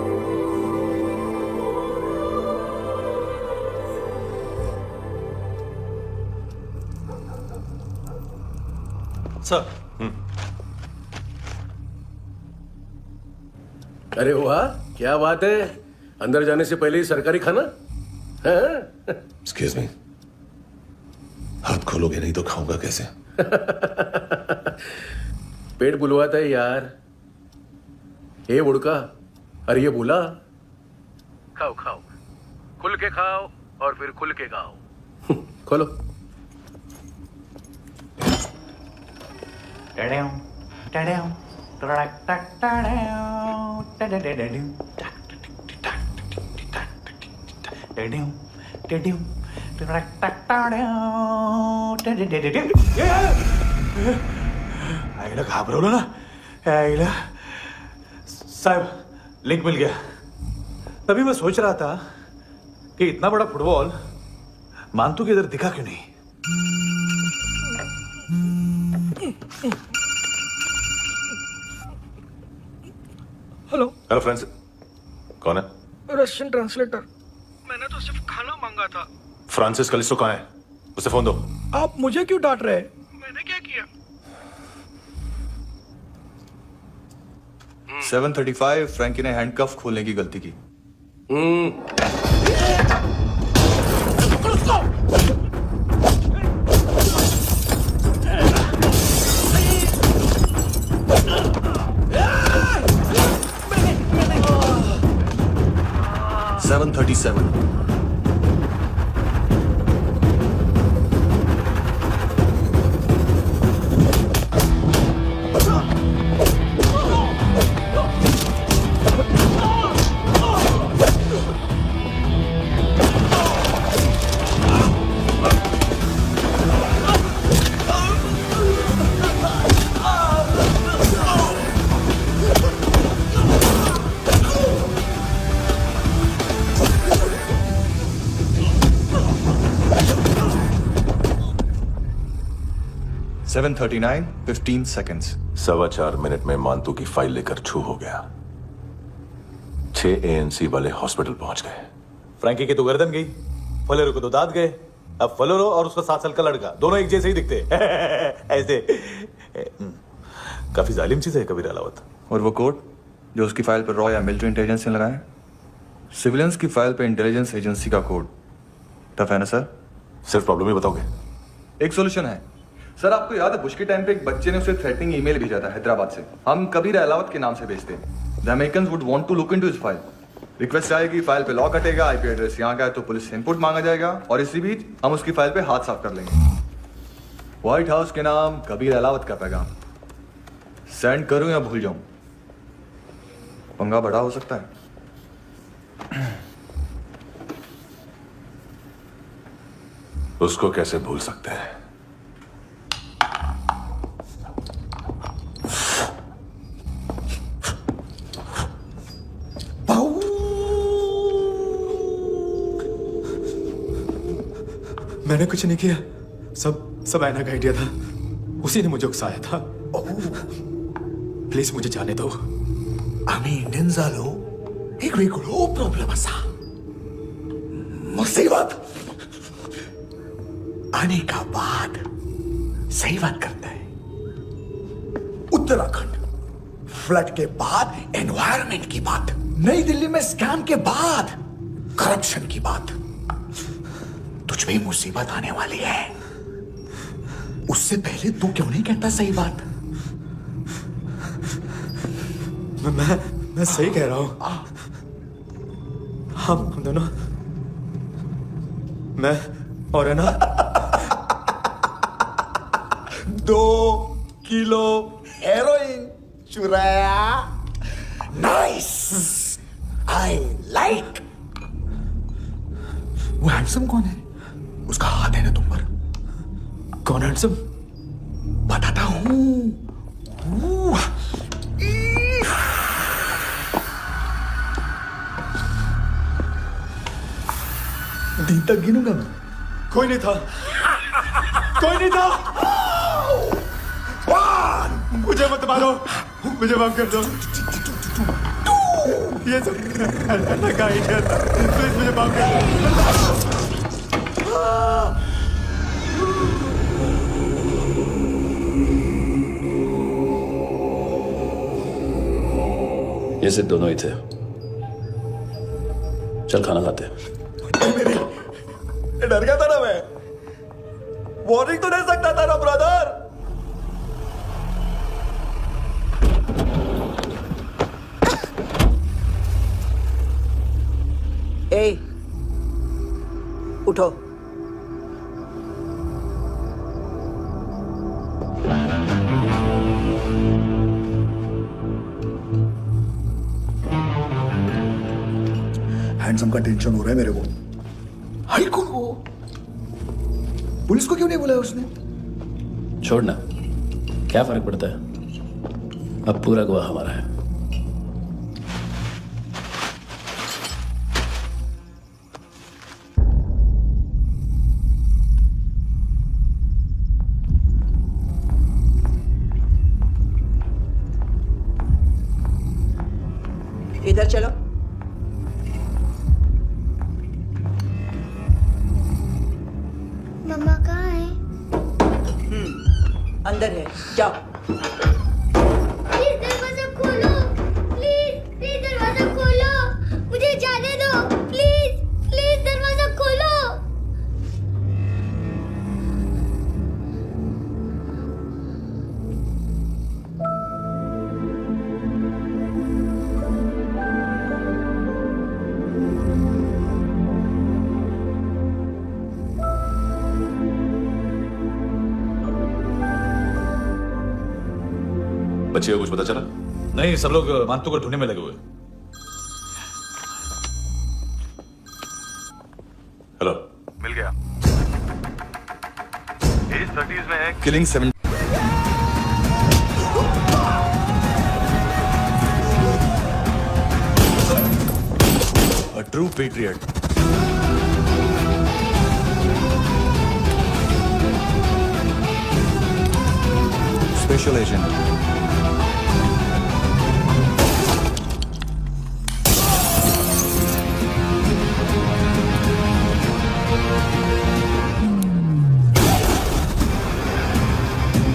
सर। अरे वाह, क्या बात है। अंदर जाने से पहले ही सरकारी खाना। एक्सक्यूज मी, हाथ खोलोगे नहीं तो खाऊंगा कैसे? पेट बुलवाता है यार। हे बुड़का, अरे ये बोला। खाओ खाओ, खुल के खाओ और फिर खुल के गाओ। खोलो। आईला घाबरवलं ना। आईला साहब लिंक मिल गया। तभी मैं सोच रहा था कि इतना बड़ा फुटबॉल मानतू के इधर दिखा क्यों नहीं। हेलो फ्रेंड्स, कौन है? Russian translator. मैंने तो सिर्फ खाना मांगा था। फ्रांसिस कलिस्टो कहाँ है? उसे फोन दो। आप मुझे क्यों डांट रहे? मैंने क्या किया? 735 फ्रैंकी ने हैंडकफ खोलने की गलती की। 7:39, 15 seconds. 4.25 मिनट में मानतू की फाइल लेकर छू हो गया। 6 ANC वाले हॉस्पिटल पहुंच गए। फ्रैंकी की तो गर्दन गई, फलेरो को तो दांत गए। अब फलेरो और उसका 7 साल का लड़का दोनों एक जैसे ही दिखते ऐसे। काफी जालिम चीज है कबीर अलावत। और वो कोड जो उसकी फाइल पर रॉ या मिलिट्री इंटेलिजेंस ने लगाया, सिविलियंस की फाइल पे इंटेलिजेंस एजेंसी का कोड। टफ है ना सर? सिर्फ प्रॉब्लम ही बताओगे? एक सॉल्यूशन है सर। आपको याद है बुश के टाइम पे एक बच्चे ने उसे थ्रेटनिंग ईमेल भेजा था हैदराबाद से। हम कबीर अलावत के नाम से भेजते हैं। The Americans would want to look into his file. Request आएगी, फाइल पे लॉक हटेगा, आईपी एड्रेस यहाँ का है तो पुलिस से इनपुट मांगा जाएगा और इसी बीच हम उसकी फाइल पे हाथ साफ कर लेंगे। व्हाइट हाउस के नाम कबीर अलावत का पैगाम। सेंड करूं या भूल जाऊं? पंगा बड़ा हो सकता है। उसको कैसे भूल सकते हैं? मैंने कुछ नहीं किया, सब ऐना का आइडिया था। उसी ने मुझे उकसाया था। प्लीज मुझे जाने दो। आम्ही इंडियन झालो एक वेगळो प्रॉब्लेम असा, मुसीबत आने का बाद। सही बात करता है। उत्तराखंड फ्लड के बाद एनवायरनमेंट की बात, नई दिल्ली में स्कैम के बाद करप्शन की बात। तुझ पे मुसीबत आने वाली है, उससे पहले तू क्यों नहीं कहता सही बात? मैं सही कह रहा हूं। हम दोनों, मैं और है ना 2 किलो हेरोइन चुराया। Nice, I like. वो हैंडसम कौन है? उसका हाथ है ना तुम पर? कौन हैंडसम? बताता हूं। दिन तक गिनूंगा मैं। कोई नहीं था, कोई नहीं था। मुझे मत मारो, मुझे माफ कर दो। ये सब ऐना का आइडिया था। प्लीज मुझे माफ कर दो। ये सिर्फ दोनों ही थे। चल खाना खाते हैं। डर गया था ना मैं। वार्निंग तो दे सकता था ना ब्रदर। ए, उठो। हैंडसम का टेंशन हो रहा है मेरे को। हाई कौन वो? पुलिस को क्यों नहीं बुलाया उसने? छोड़ना, क्या फर्क पड़ता है? अब पूरा गोवा हमारा है। इधर चलो। मम्मा कहाँ है? अंदर है, जाओ। प्लीज दरवाजा खोलो, प्लीज दरवाजा खोलो, मुझे जाने दो। प्लीज दरवाजा खोलो। बच्चे को कुछ पता चला? नहीं, सब लोग मानतू को ढूंढने में लगे हुए। हेलो, मिल गया। एज 30s में है, killing 7। A true patriot. Special agent.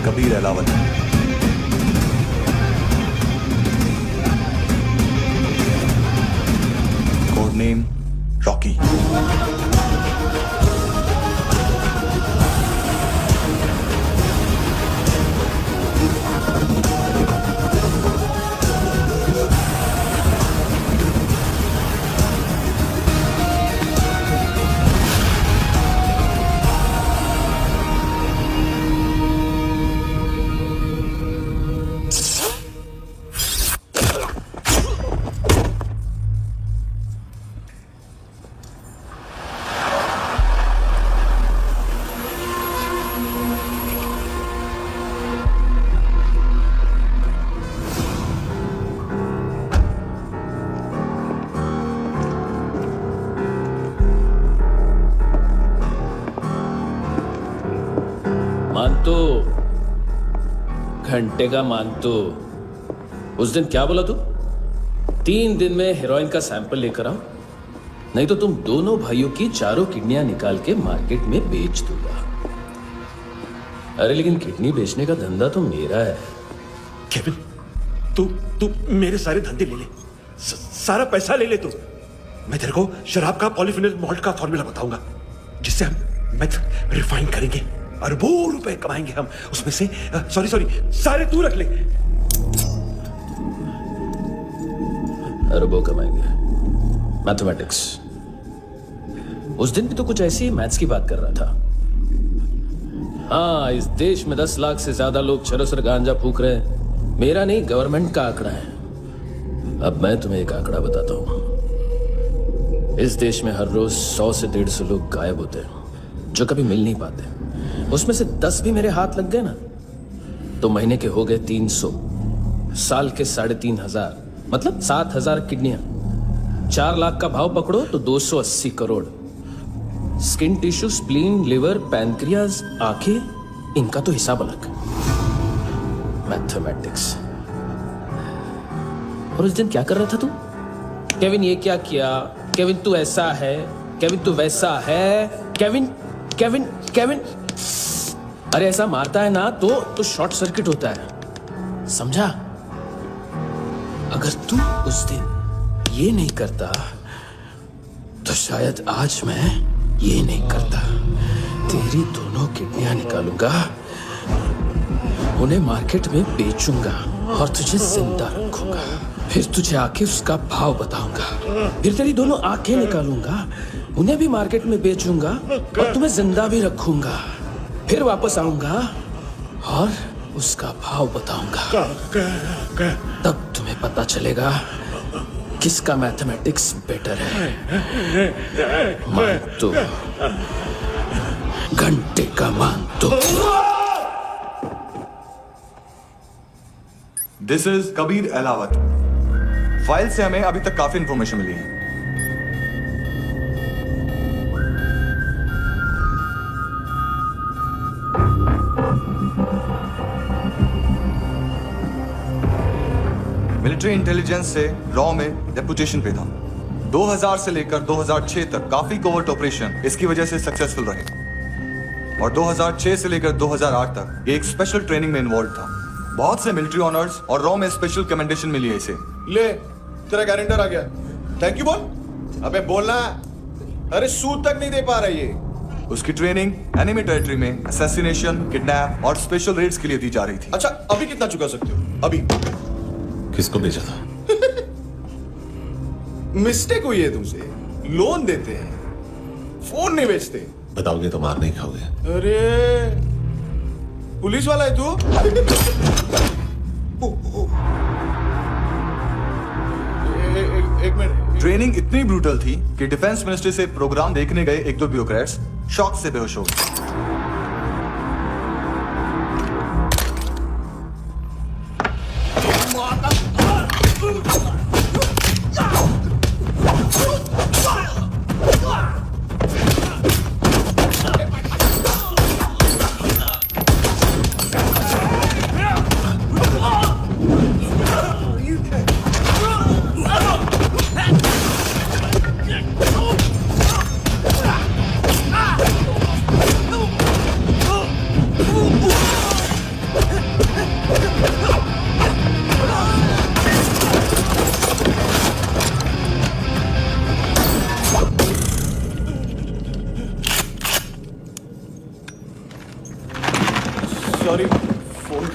Kabir Ahlawat. Code name Rocky. मानतो, घंटे का मानतो। उस दिन क्या बोला तू? 3 दिन में हेरोइन का सैंपल लेकर आओ, नहीं तो तुम दोनों भाइयों की चारों किडनियां निकाल के मार्केट में बेच दूंगा। अरे लेकिन किडनी बेचने का धंधा तो मेरा है। केविन, तू मेरे सारे धंधे ले ले, सारा पैसा ले ले तू। मैं तेरे को शराब का पॉलीफिनल मॉल्ट का फॉर्मूला बताऊंगा, जिससे हम मेथ रिफाइन करेंगे, अरबों रुपए कमाएंगे हम उसमें से। सॉरी, सारे तू रख ले। अरबों कमाएंगे। मैथमेटिक्स। उस दिन भी तो कुछ ऐसी मैथ्स की बात कर रहा था। हाँ, इस देश में 10 लाख से ज्यादा लोग चरस और गांजा फूक रहे हैं। मेरा नहीं, गवर्नमेंट का आंकड़ा है। अब मैं तुम्हें एक आंकड़ा बताता हूं। इस देश में हर रोज 100 से 150 लोग गायब होते हैं, जो कभी मिल नहीं पाते। उसमें से 10 भी मेरे हाथ लग गए ना, तो महीने के हो गए 300, साल के 3500, मतलब 7000 किडनियां। 4 लाख का भाव पकड़ो तो 280 crore. Skin tissue, spleen, liver, pancreas, आंखें, इनका तो हिसाब अलग। मैथमेटिक्स। और उस दिन क्या कर रहा था तू? केविन ये क्या किया, केविन तू ऐसा है, केविन तू वैसा है, केविन केविन केविन। अरे ऐसा मारता है ना तो शॉर्ट सर्किट होता है, समझा? अगर तू उस दिन ये नहीं करता तो शायद आज मैं ये नहीं करता। तेरी दोनों किडनियां निकालूंगा, उन्हें मार्केट में बेचूंगा और तुझे जिंदा रखूंगा। फिर तुझे आके उसका भाव बताऊंगा। फिर तेरी दोनों आंखें निकालूंगा, उन्हें भी मार्केट में बेचूंगा और तुम्हें जिंदा भी रखूंगा। फिर वापस आऊंगा और उसका भाव बताऊंगा। तब तुम्हें पता चलेगा किसका मैथमेटिक्स बेटर है। मानतो, घंटे का मानतो। This is Kabir Ahlawat. File से हमें अभी तक काफी इंफॉर्मेशन मिली है। मिलिट्री इंटेलिजेंस से रॉ में डेपुटेशन पे था। 2000 से लेकर 2006 तक काफी कोवर्ट ऑपरेशन इसकी वजह से सक्सेसफुल रहे, और 2006 से लेकर 2008 तक ये एक स्पेशल ट्रेनिंग में इन्वॉल्व था। बहुत से मिलिट्री ऑनर्स और रॉ में स्पेशल कमेंडेशन मिली है इसे। ले, तेरा गारंटर आ गया। थैंक यू बोल। अबे बोलना। अरे सूद तक नहीं दे पा रहा ये। उसकी ट्रेनिंग एनिमी टेरिटरी में असैसिनेशन, किडनैप और स्पेशल रेड्स के लिए दी जा रही थी। अच्छा, अभी कितना चुका सकते हो? अभी किसको भेजा था? मिस्टेक हुई है तुमसे। लोन देते हैं, फोन नहीं बेचते। बताओगे तो मार नहीं खाओगे। अरे पुलिस वाला है तू? एक मिनट। ट्रेनिंग इतनी ब्रूटल थी कि डिफेंस मिनिस्ट्री से प्रोग्राम देखने गए 1-2 ब्यूरोक्रेट्स शॉक से बेहोश हो गए।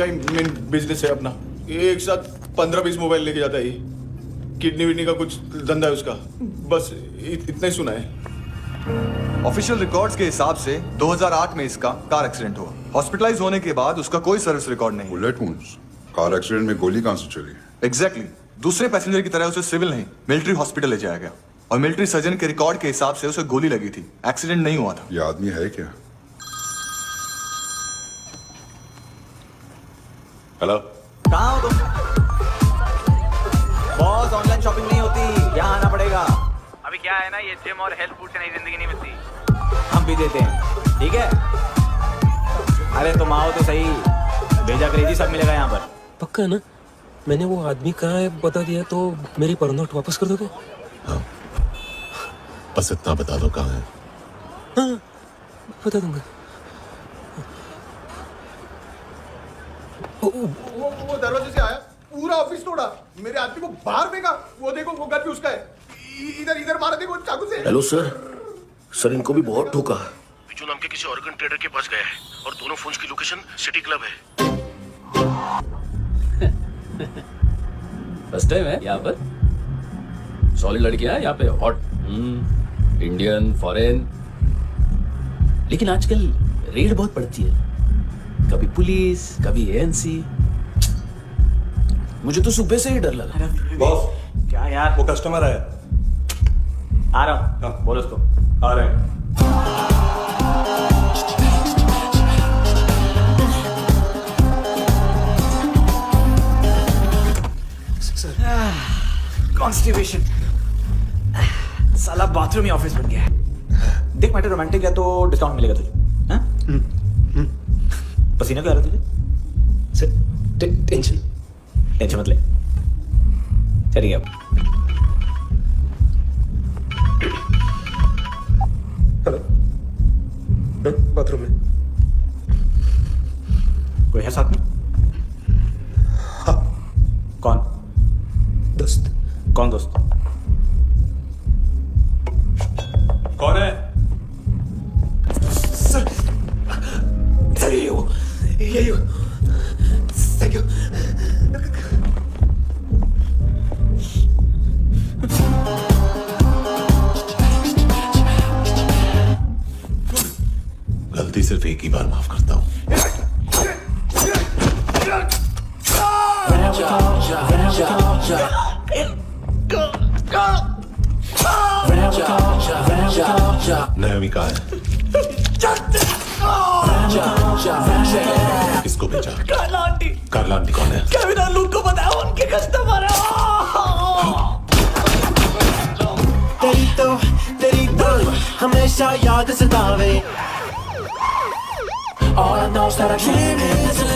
का ही मेन बिजनेस है अपना। एक साथ 15-20 मोबाइल लेके जाता है ये। किडनी विडनी का कुछ धंधा है उसका। बस इतना ही सुना है। ऑफिशियल रिकॉर्ड्स के हिसाब से 2008 में इसका कार एक्सीडेंट हुआ। हॉस्पिटलाइज होने के बाद उसका कोई सर्विस रिकॉर्ड नहीं। बुलेट वुंड्स, कार एक्सीडेंट में गोली कहां से चली? एग्जैक्टली दूसरे पैसेंजर की तरह उसे सिविल नहीं मिलिट्री हॉस्पिटल ले जाया गया और मिलिट्री सर्जन के रिकॉर्ड के हिसाब से उसे गोली लगी थी। एक्सीडेंट नहीं हुआ था। ये आदमी है क्या? हेलो, कहाँ हो तुम? बॉस, ऑनलाइन शॉपिंग नहीं होती, यहाँ आना पड़ेगा। अभी क्या है ना, ये जिम और हेल्थ फूड से नई जिंदगी नहीं मिलती। हम भी देते हैं, ठीक है? अरे तुम आओ तो सही, भेजा क्रेजी सब मिलेगा यहाँ पर। पक्का ना? मैंने वो आदमी कहाँ है बता दिया तो मेरी पर नोट वापस कर दोगे? हाँ, बस इतना बता दो कहाँ है। हाँ, बता दूंगा। वो दरवाजे से आया, पूरा ऑफिस तोड़ा, मेरे आदमी को बाहर फेंका। वो देखो, वो गन भी उसका है। इधर मारा, देखो चाकू से। हेलो सर, सर इनको भी बहुत ठोका। बिजू नाम के किसी ऑर्गन ट्रेडर के पास गया है और दोनों फोन्स की लोकेशन सिटी क्लब है। फर्स्ट टाइम है यहाँ पर। सॉलिड लड़कियां हैं यहाँ पे, हॉट इंडियन फॉरेन। लेकिन आजकल रेड बहुत पड़ती है, कभी पुलिस कभी एएनसी। मुझे तो सुबह से ही डर लगा। बॉस क्या यार, वो कस्टमर है। आ रहा हूँ, बोलो उसको। आ रहे हैं। कॉन्स्टिपेशन, साला बाथरूम ही ऑफिस बन गया है। देख मैटर रोमांटिक है तो डिस्काउंट मिलेगा तुझे। हाँ? पसीना क्यों आ रहा है तुझे? सर टेंशन मत ले, चलिए अब। हेलो, बाथरूम में कोई है साथ में? हाँ। कौन? दोस्त। कौन दोस्त? कौन है? सर, सर यही हो। Thank you. गलती सिर्फ एक ही बार माफ करता हूँ। नया कहा है? किसको भेजा? कार्ला आंटी कौन है? केविन और लूक को बताया, उनके कस्टमर है। तेरी तो हमेशा याद सतावे। All I know is that I can't live.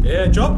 ए चुप।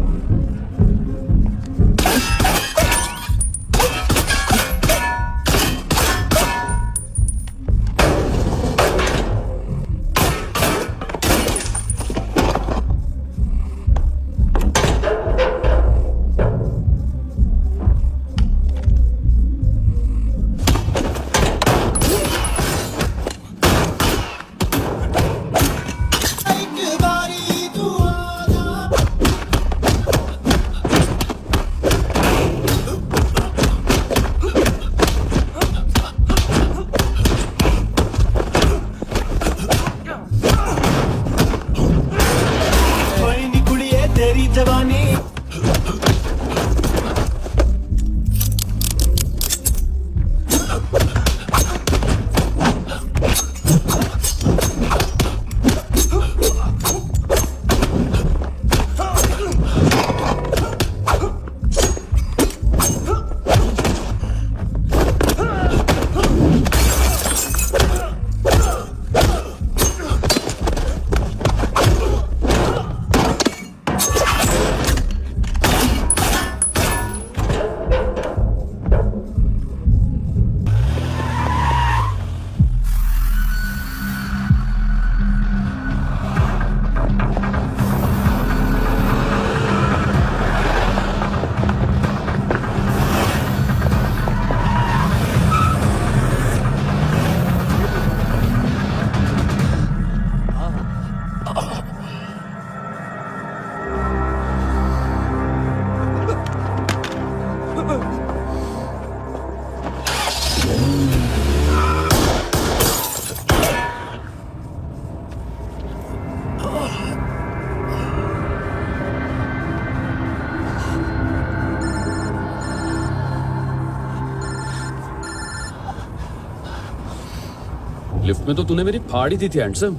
लिफ्ट में तो तूने मेरी फाड़ ही दी थी हैंडसम।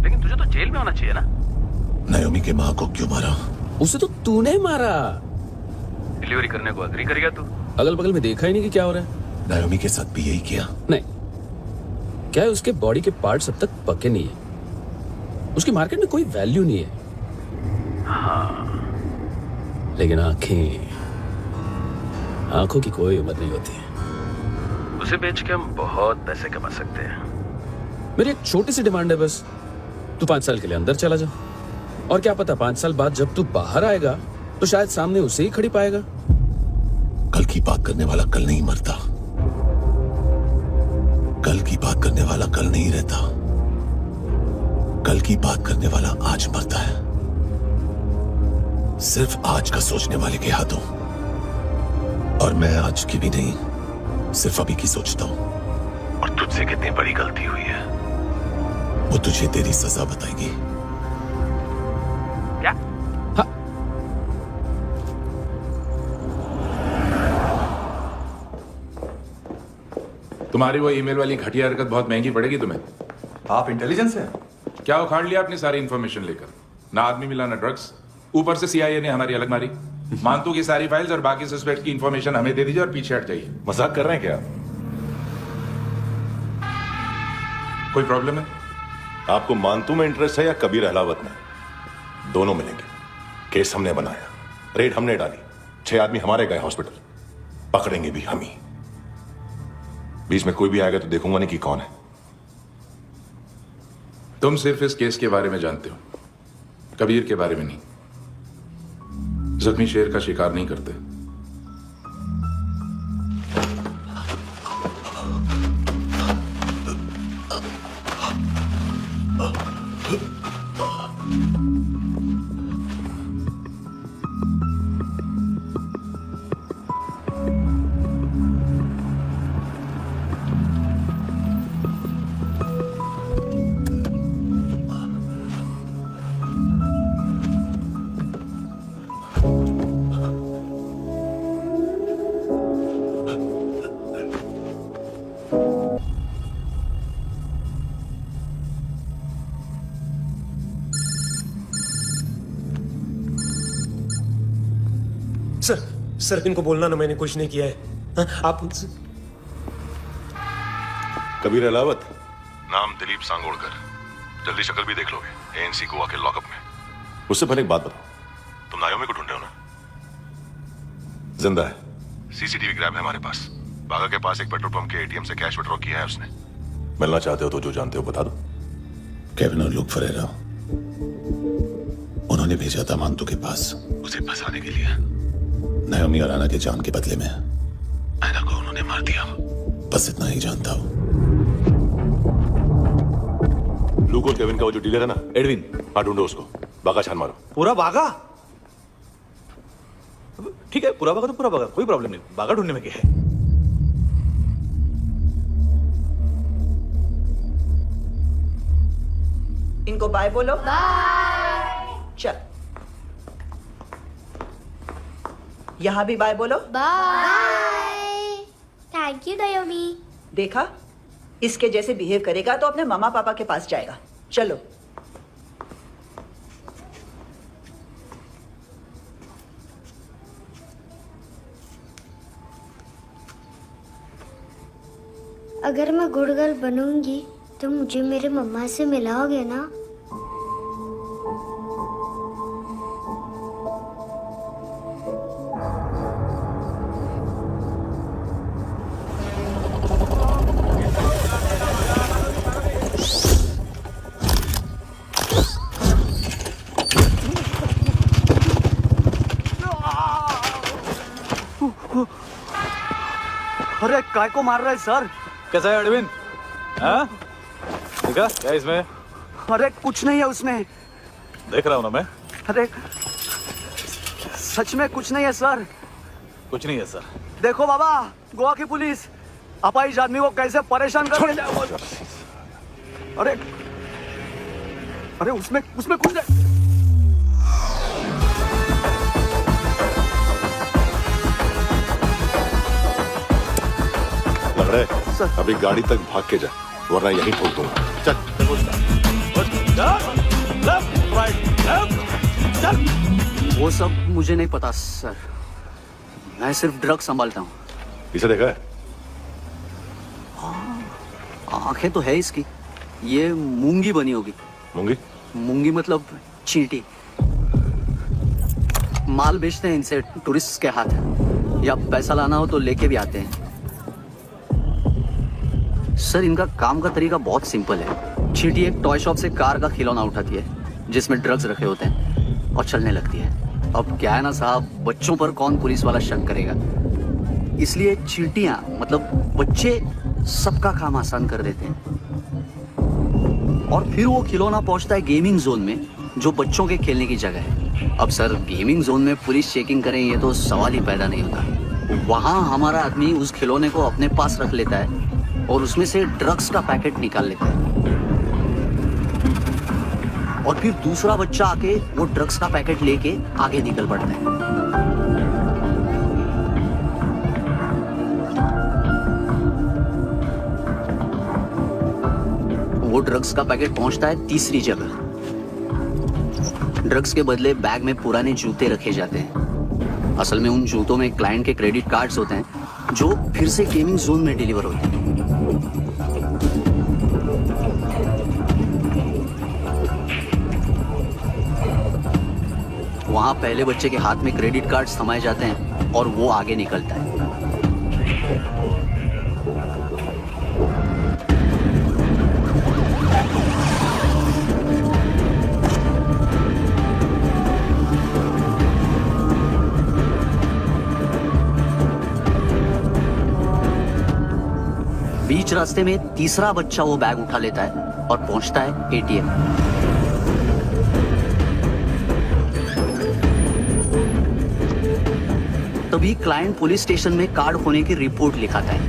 लेकिन तुझे तो जेल में होना चाहिए ना। नायोमी के माँ को क्यों मारा? उसे तो तूने मारा। डिलीवरी करने को अग्री करेगा तू? अगल बगल में देखा ही नहीं कि क्या हो रहा है। नायोमी के साथ भी यही किया? नहीं, क्या है उसके बॉडी के पार्ट्स अब तक पके नहीं है, उसकी मार्केट में कोई वैल्यू नहीं है। हाँ, लेकिन आंखों की कोई उम्र नहीं होती। उसे बेच के हम बहुत पैसे कमा सकते हैं। मेरी एक छोटी सी डिमांड है बस, तू 5 साल के लिए अंदर चला जा, और क्या पता 5 साल बाद जब तू बाहर आएगा तो शायद सामने उसे ही खड़ी पाएगा। कल की बात करने वाला कल नहीं मरता, कल की बात करने वाला कल नहीं रहता, कल की बात करने वाला आज मरता है। सिर्फ आज का सोचने वाले के हाथों। और मैं आज की भी नहीं, सिर्फ अभी की सोचता हूं। और तुझसे कितनी बड़ी गलती हुई है वो तुझे तेरी सजा बताएगी। क्या? हाँ। तुम्हारी वो ईमेल वाली घटिया हरकत बहुत महंगी पड़ेगी तुम्हें। आप इंटेलिजेंस है क्या? उखाड़ लिया अपनी सारी इंफॉर्मेशन लेकर, ना आदमी मिला ना ड्रग्स, ऊपर से सीआईए ने हमारी अलग मारी। मानतू की सारी फाइल्स और बाकी सस्पेक्ट की इंफॉर्मेशन हमें दे दीजिए और पीछे हट जाइए। मजाक कर रहे हैं क्या? कोई प्रॉब्लम है? आपको मानतू में इंटरेस्ट है या कबीर अहलावत में? दोनों मिलेंगे। केस हमने बनाया, रेड हमने डाली, 6 आदमी हमारे गए हॉस्पिटल, पकड़ेंगे भी हम ही। बीच में कोई भी आएगा तो देखूंगा नहीं कि कौन है। तुम सिर्फ इस केस के बारे में जानते हो, कबीर के बारे में नहीं। जख्मी शेर का शिकार नहीं करते। सर इनको बोलना ना मैंने कुछ नहीं किया है। हाँ, आप कबीर अहलावत, नाम दिलीप सांगोड़कर। जल्दी शक्ल भी देख लोगे एएनसी गोवा के लॉकअप में। उससे पहले एक बात बताओ, तुम नायोमी को ढूंढ रहे हो ना? जिंदा है, सीसीटीवी ग्रैब है हमारे पास। बागा के पास एक पेट्रोल पंप के एटीएम से कैश विड्रॉ किया है उसने। मिलना चाहते हो तो जो जानते हो बता दो। केविन और लुक फरेरा, उन्होंने भेजा था मानतू के पास उसे फंसाने के लिए। नायोमी और आना के जान के बदले में आना को उन्होंने मार दिया। बस इतना ही जानता हूं। लूक और केविन का वो जो डीलर है ना, एडविन, हाँ ढूंढो उसको। बागा छान मारो। पूरा बागा? ठीक है, पूरा बागा तो पूरा बागा, कोई प्रॉब्लम नहीं। बागा ढूंढने में क्या है? इनको बाय बोलो। बाय। चल, यहां भी बाय बोलो। बाय। Thank you नायोमी। देखा, इसके जैसे बिहेव करेगा तो अपने मामा पापा के पास जाएगा। चलो। अगर मैं गुड गर्ल बनूंगी तो मुझे मेरे मम्मा से मिलाओगे ना? अरे काय को मार रहा है सर? कैसा है अरविंद? हाँ? देखा क्या इसमें? अरे कुछ नहीं है उसमें। देख रहा हूं ना मैं। अरे सच में कुछ नहीं है सर। कुछ नहीं है सर। देखो बाबा, गोवा की पुलिस अपाहिज आदमी को कैसे परेशान कर रही है। अरे अरे उसमें कुछ नहीं। लग रहा है अभी गाड़ी तक भाग के जा। वरना यही ठोक दूंगा। चल वो सब मुझे नहीं पता सर, मैं सिर्फ ड्रग संभालता हूँ। इसे देखा है? आंखें तो है इसकी, ये मूंगी बनी होगी। मूंगी? मूंगी मतलब चींटी। माल बेचते हैं इनसे टूरिस्ट के हाथ, या पैसा लाना हो तो लेके भी आते हैं। सर इनका काम का तरीका बहुत सिंपल है। चींटी एक टॉय शॉप से कार का खिलौना उठाती है जिसमें ड्रग्स रखे होते हैं और चलने लगती है। अब क्या है ना साहब, बच्चों पर कौन पुलिस वाला शक करेगा, इसलिए चींटियां मतलब बच्चे सबका काम आसान कर देते हैं। और फिर वो खिलौना पहुंचता है गेमिंग जोन में, जो बच्चों के खेलने की जगह है। अब सर गेमिंग जोन में पुलिस चेकिंग करें ये तो सवाल ही पैदा नहीं होता। वहां हमारा आदमी उस खिलौने को अपने पास रख लेता है और उसमें से ड्रग्स का पैकेट निकाल लेता है, और फिर दूसरा बच्चा आके वो ड्रग्स का पैकेट लेके आगे निकल पड़ता है। वो ड्रग्स का पैकेट पहुंचता है तीसरी जगह। ड्रग्स के बदले बैग में पुराने जूते रखे जाते हैं। असल में उन जूतों में क्लाइंट के क्रेडिट कार्ड्स होते हैं जो फिर से गेमिंग जोन में डिलीवर होते हैं। वहां पहले बच्चे के हाथ में क्रेडिट कार्ड्स थमाए जाते हैं और वो आगे निकलता है। बीच रास्ते में तीसरा बच्चा वो बैग उठा लेता है और पहुंचता है एटीएम। तभी क्लाइंट पुलिस स्टेशन में कार्ड खोने की रिपोर्ट लिखाता है।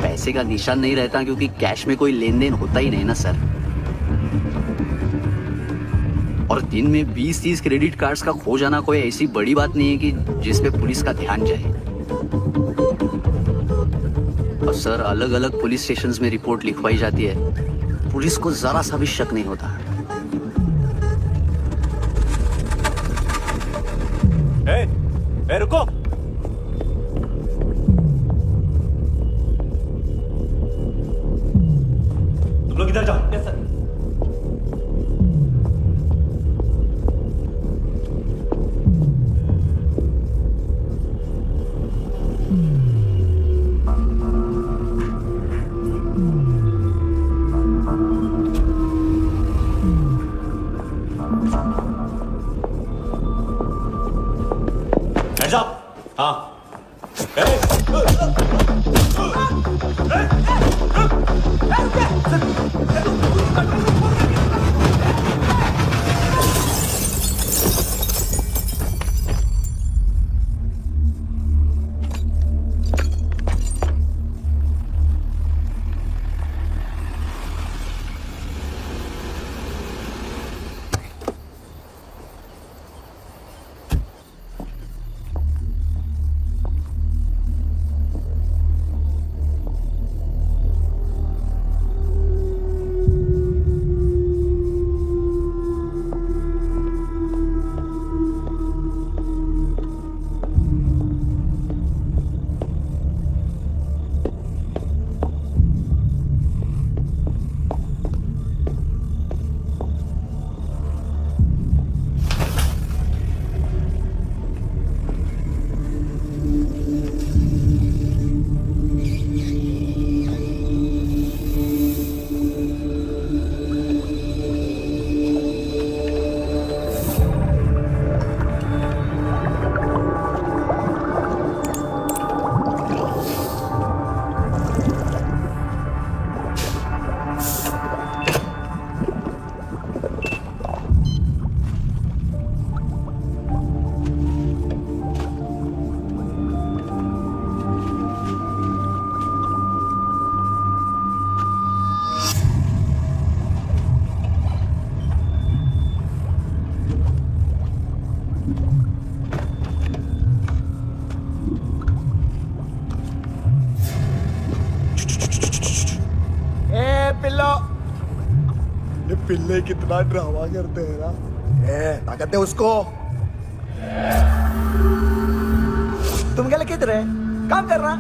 पैसे का निशान नहीं रहता क्योंकि कैश में कोई लेन देन होता ही नहीं ना सर। और दिन में 20-30 क्रेडिट कार्ड्स का खो जाना कोई ऐसी बड़ी बात नहीं है कि जिस पे पुलिस का ध्यान जाए। और सर अलग अलग पुलिस स्टेशंस में रिपोर्ट लिखवाई जाती है, पुलिस को जरा सा भी शक नहीं होता। रुको, तुम लोग इधर जाओ। Yes sir. हाँ पिल्लो। ये पिल्ले कितना ड्रामा करते हैं ना। ताकत दे उसको। तुम क्या किधर है? काम कर रहा।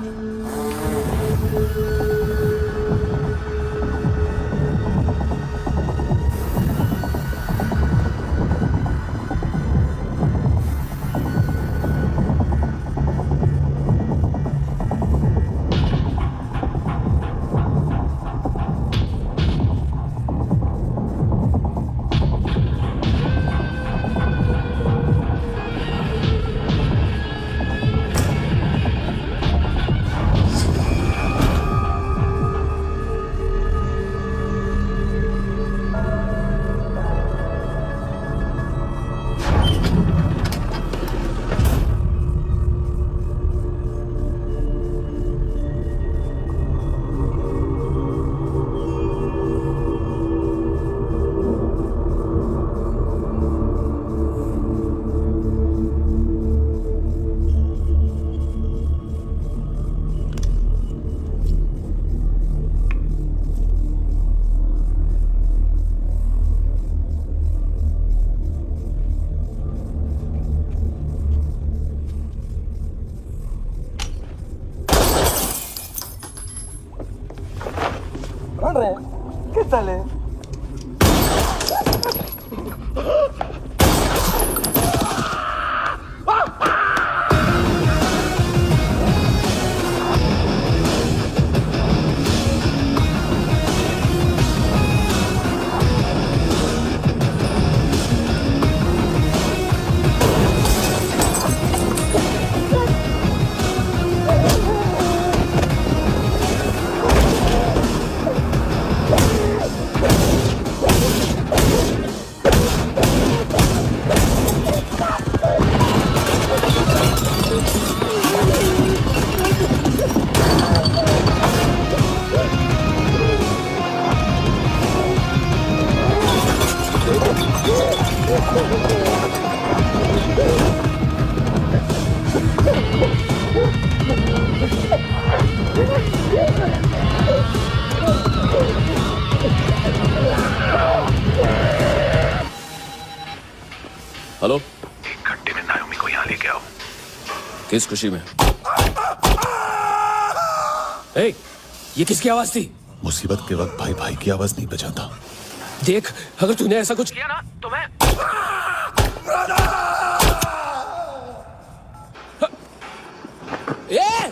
हेलो, एक घंटे में नायोमी को यहाँ लेके आओ। किस खुशी में? ए, ये किसकी आवाज थी? मुसीबत के वक्त भाई भाई की आवाज नहीं बजाता। देख, अगर तूने ऐसा कुछ किया ना तो मैं ए!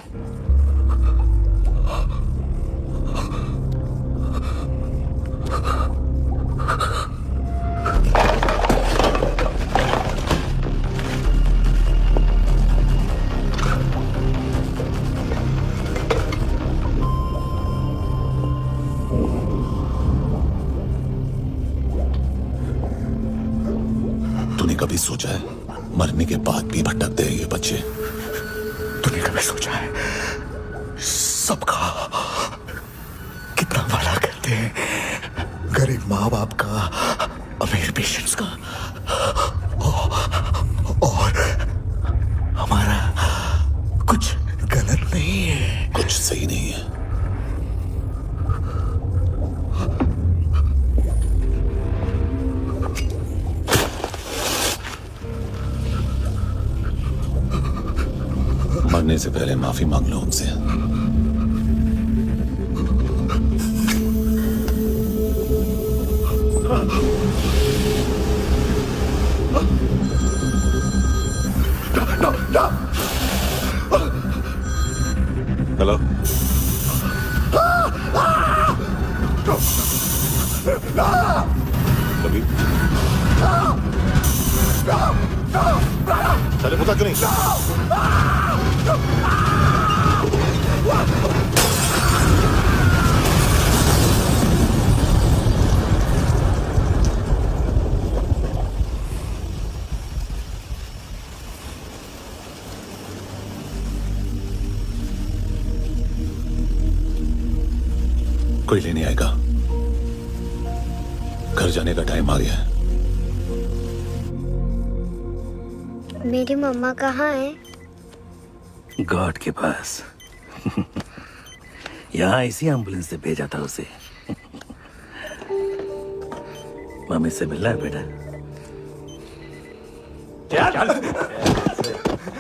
तूने कभी सोचा है मरने के बाद भी भटकते हैं ये बच्चे? तूने कभी सोचा है सबका कितना भला करते हैं? गरीब माँ बाप का, अमीर पेशेंट्स का, और हमारा कुछ गलत नहीं है, कुछ सही नहीं है। मरने से पहले माफी मांग लो उनसे। हेलो, कभी चले पता क्यों नहीं? कोई लेने आएगा। घर जाने का टाइम आ गया है। मेरी मम्मा कहाँ है? गॉड के पास। यहाँ इसी एम्बुलेंस से भेजा था उसे। मम्मी से मिलना है बेटा। चल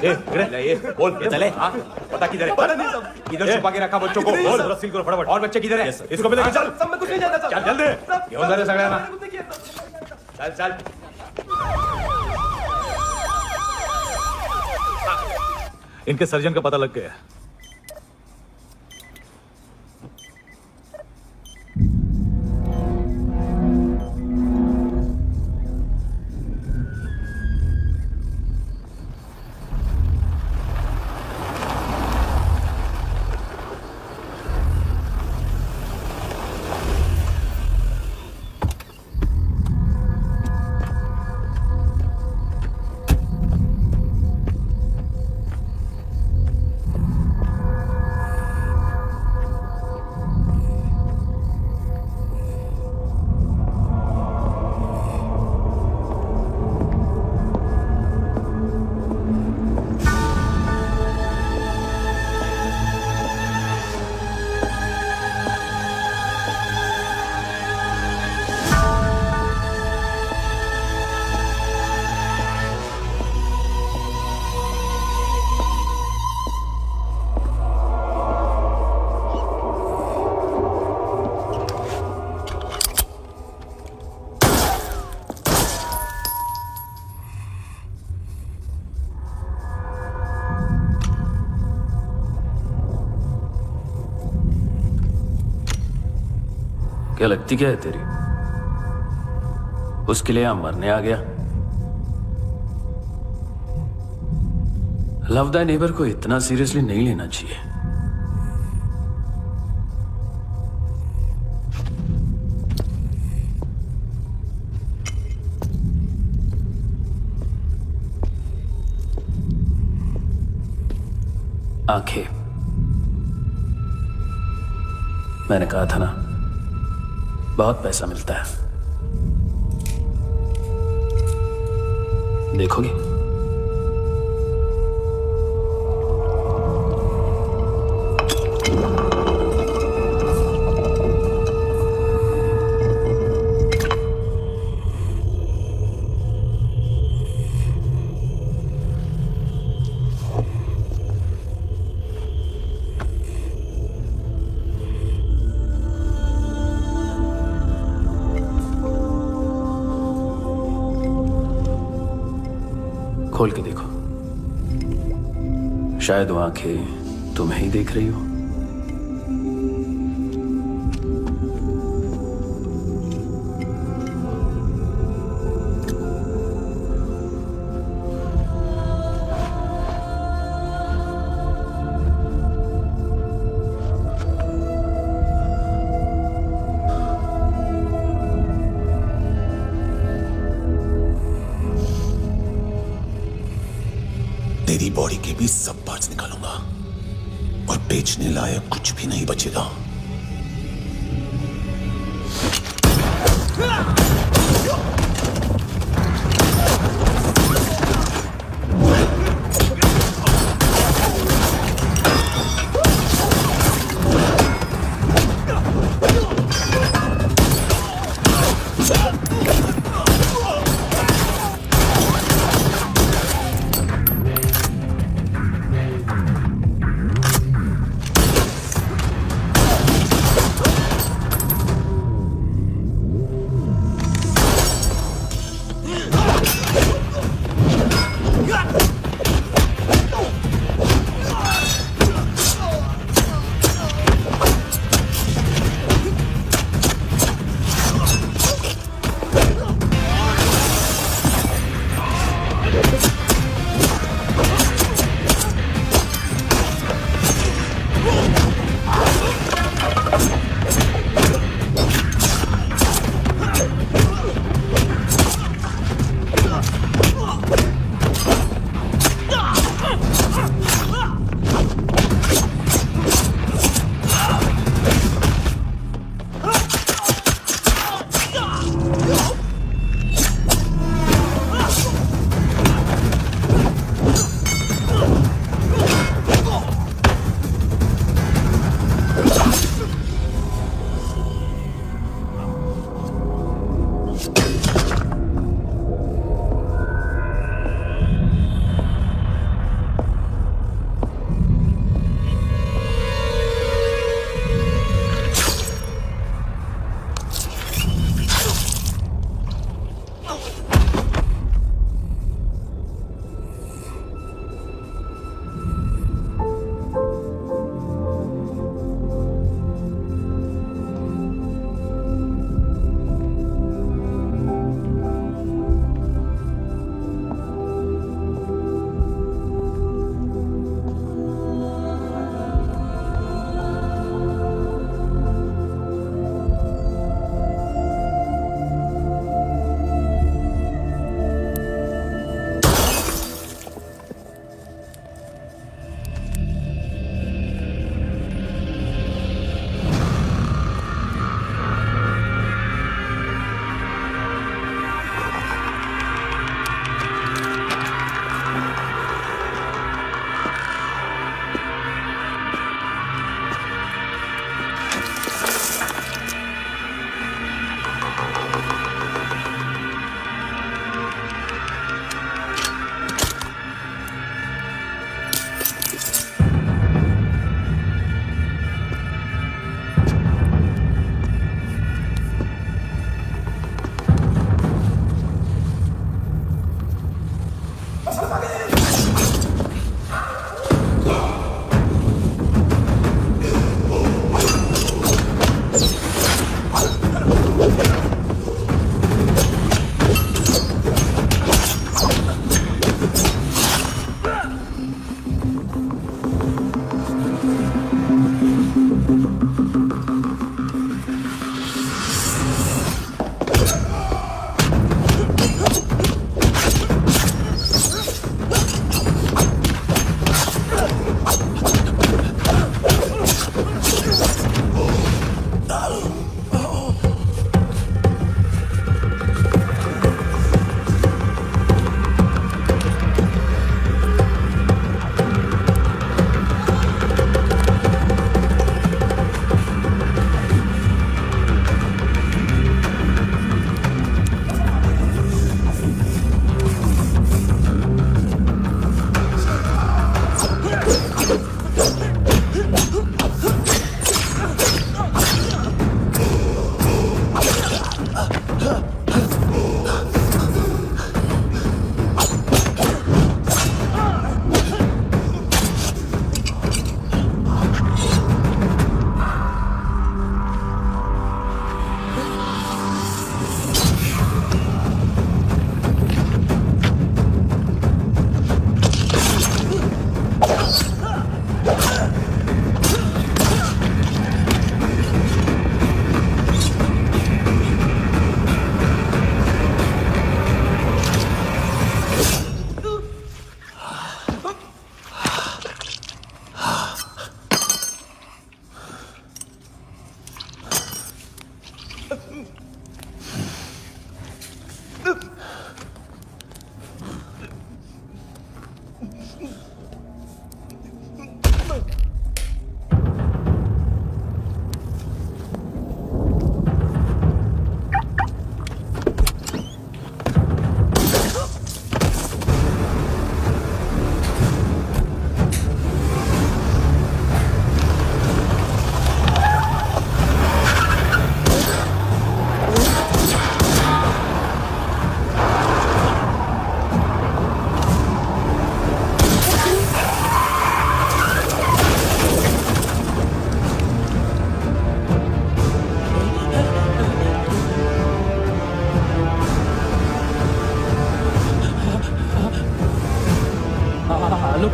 ये बोल चले। हाँ पता किधर है? पता नहीं सब इधर छुपा के रखा बच्चों को। बोल रस्सी को फटाफट। और बच्चे किधर है? इसको भी लेके चल। सब मैं कुछ नहीं जानता। चल जल्दी घेऊन जा रे सगळ्यांना। चल चल। इनके सर्जन का पता लग गया। क्या लगती क्या है तेरी? उसके लिए यहां मरने आ गया? लव द नेबर को इतना सीरियसली नहीं लेना चाहिए। आंखें, मैंने कहा था ना, बहुत पैसा मिलता है। देखोगे? खोल के देखो, शायद वो आंखें तुम्हें ही देख रही हो। तेरी बॉडी के भी सब पार्ट्स निकालूंगा और बेचने लायक कुछ भी नहीं बचेगा।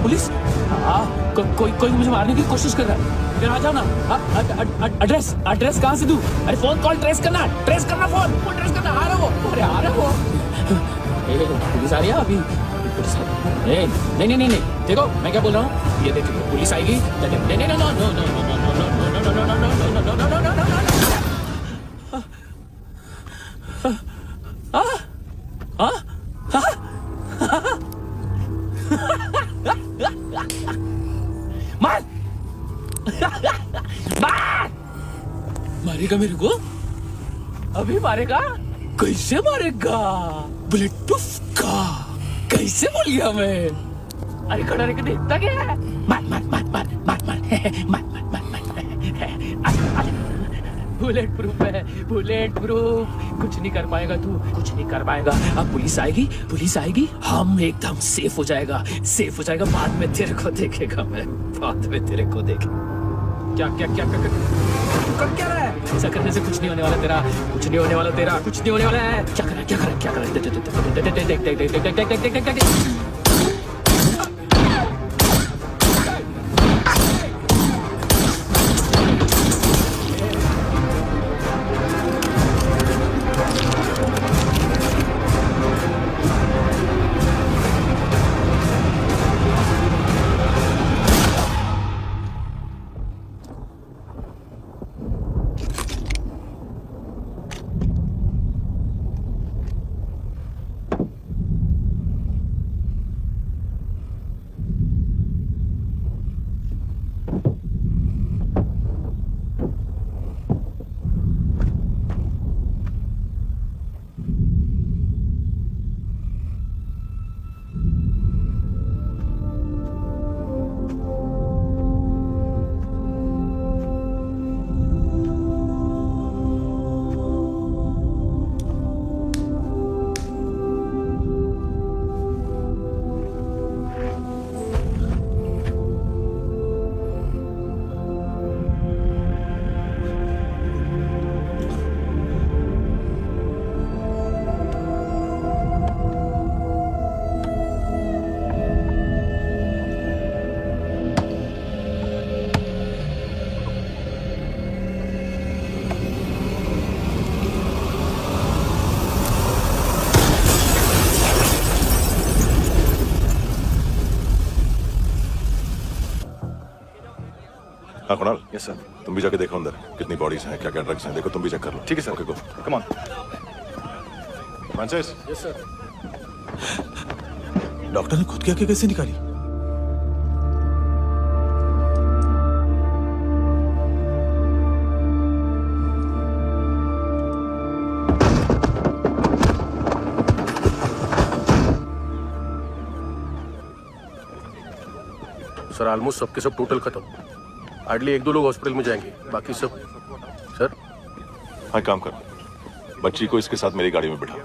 पुलिस? कोई मुझे मारने की कोशिश कर रहा है। फिर आ जाओ ना। एड्रेस कहाँ से दूं? अरे फोन कॉल ट्रेस करना फोन ट्रेस करना। आ रहा वो, अरे आ रहा वो। पुलिस आ रही है अभी। पुलिस नहीं, देखो मैं क्या बोल रहा हूँ, ये देखिए पुलिस आएगी। मारेगा मेरे को? अभी मारेगा? कैसे मारेगा? बुलेट प्रूफ का। कैसे बोल गया मैं? अरे खड़ा रह के देखता क्या है? मार बुलेट प्रूफ है, बुलेट प्रूफ। कुछ नहीं कर पाएगा तू, कुछ नहीं कर पाएगा। अब पुलिस आएगी, हम एकदम सेफ हो जाएगा। बाद में तेरे को देखेगा मैं, बाद में तेरे को देखेगा। क्या कर क्या रहा है? ऐसा करने से कुछ नहीं होने वाला तेरा, कुछ नहीं होने वाला है। क्या कर रहा है? देख। हाँ कुणाल। Yes sir. तुम भी जाके देखो अंदर कितनी बॉडीज हैं, क्या क्या ड्रग्स हैं, देखो तुम भी चेक कर लो। ठीक है sir. Okay go. Come on Francis. Yes sir. Doctor ने खुद की आंखें कैसे निकाली? सर ऑलमोस्ट सबके सब टोटल खत्म। हार्डली 1-2 लोग हॉस्पिटल में जाएंगे, बाकी सब। सर हाँ काम कर, बच्ची को इसके साथ मेरी गाड़ी में बिठा,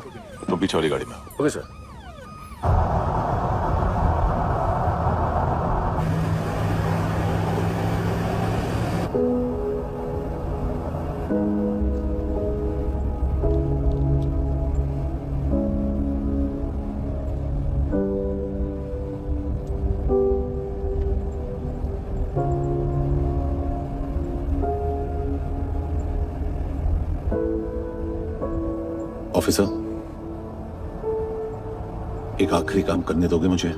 तुम पीछे वाली गाड़ी में। Okay sir. ऑफिसर, एक आखिरी काम करने दोगे मुझे?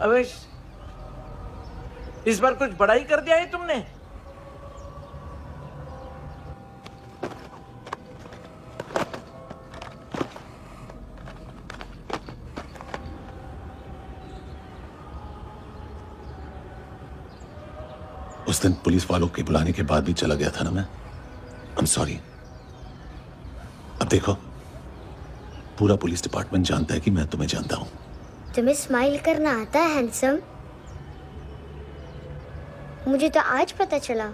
अवेश, इस बार कुछ बड़ा ही कर दिया है तुमने। उस दिन पुलिस वालों के बुलाने के बाद भी चला गया था ना मैं। I am sorry. अब देखो, पूरा पुलिस डिपार्टमेंट जानता है कि मैं तुम्हें जानता हूं। तुम्हें स्माइल करना आता है हैंडसम? मुझे तो आज पता चला।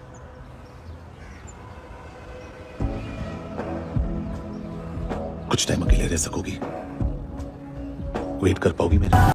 कुछ टाइम अकेले रह सकोगी? वेट कर पाओगी मेरा?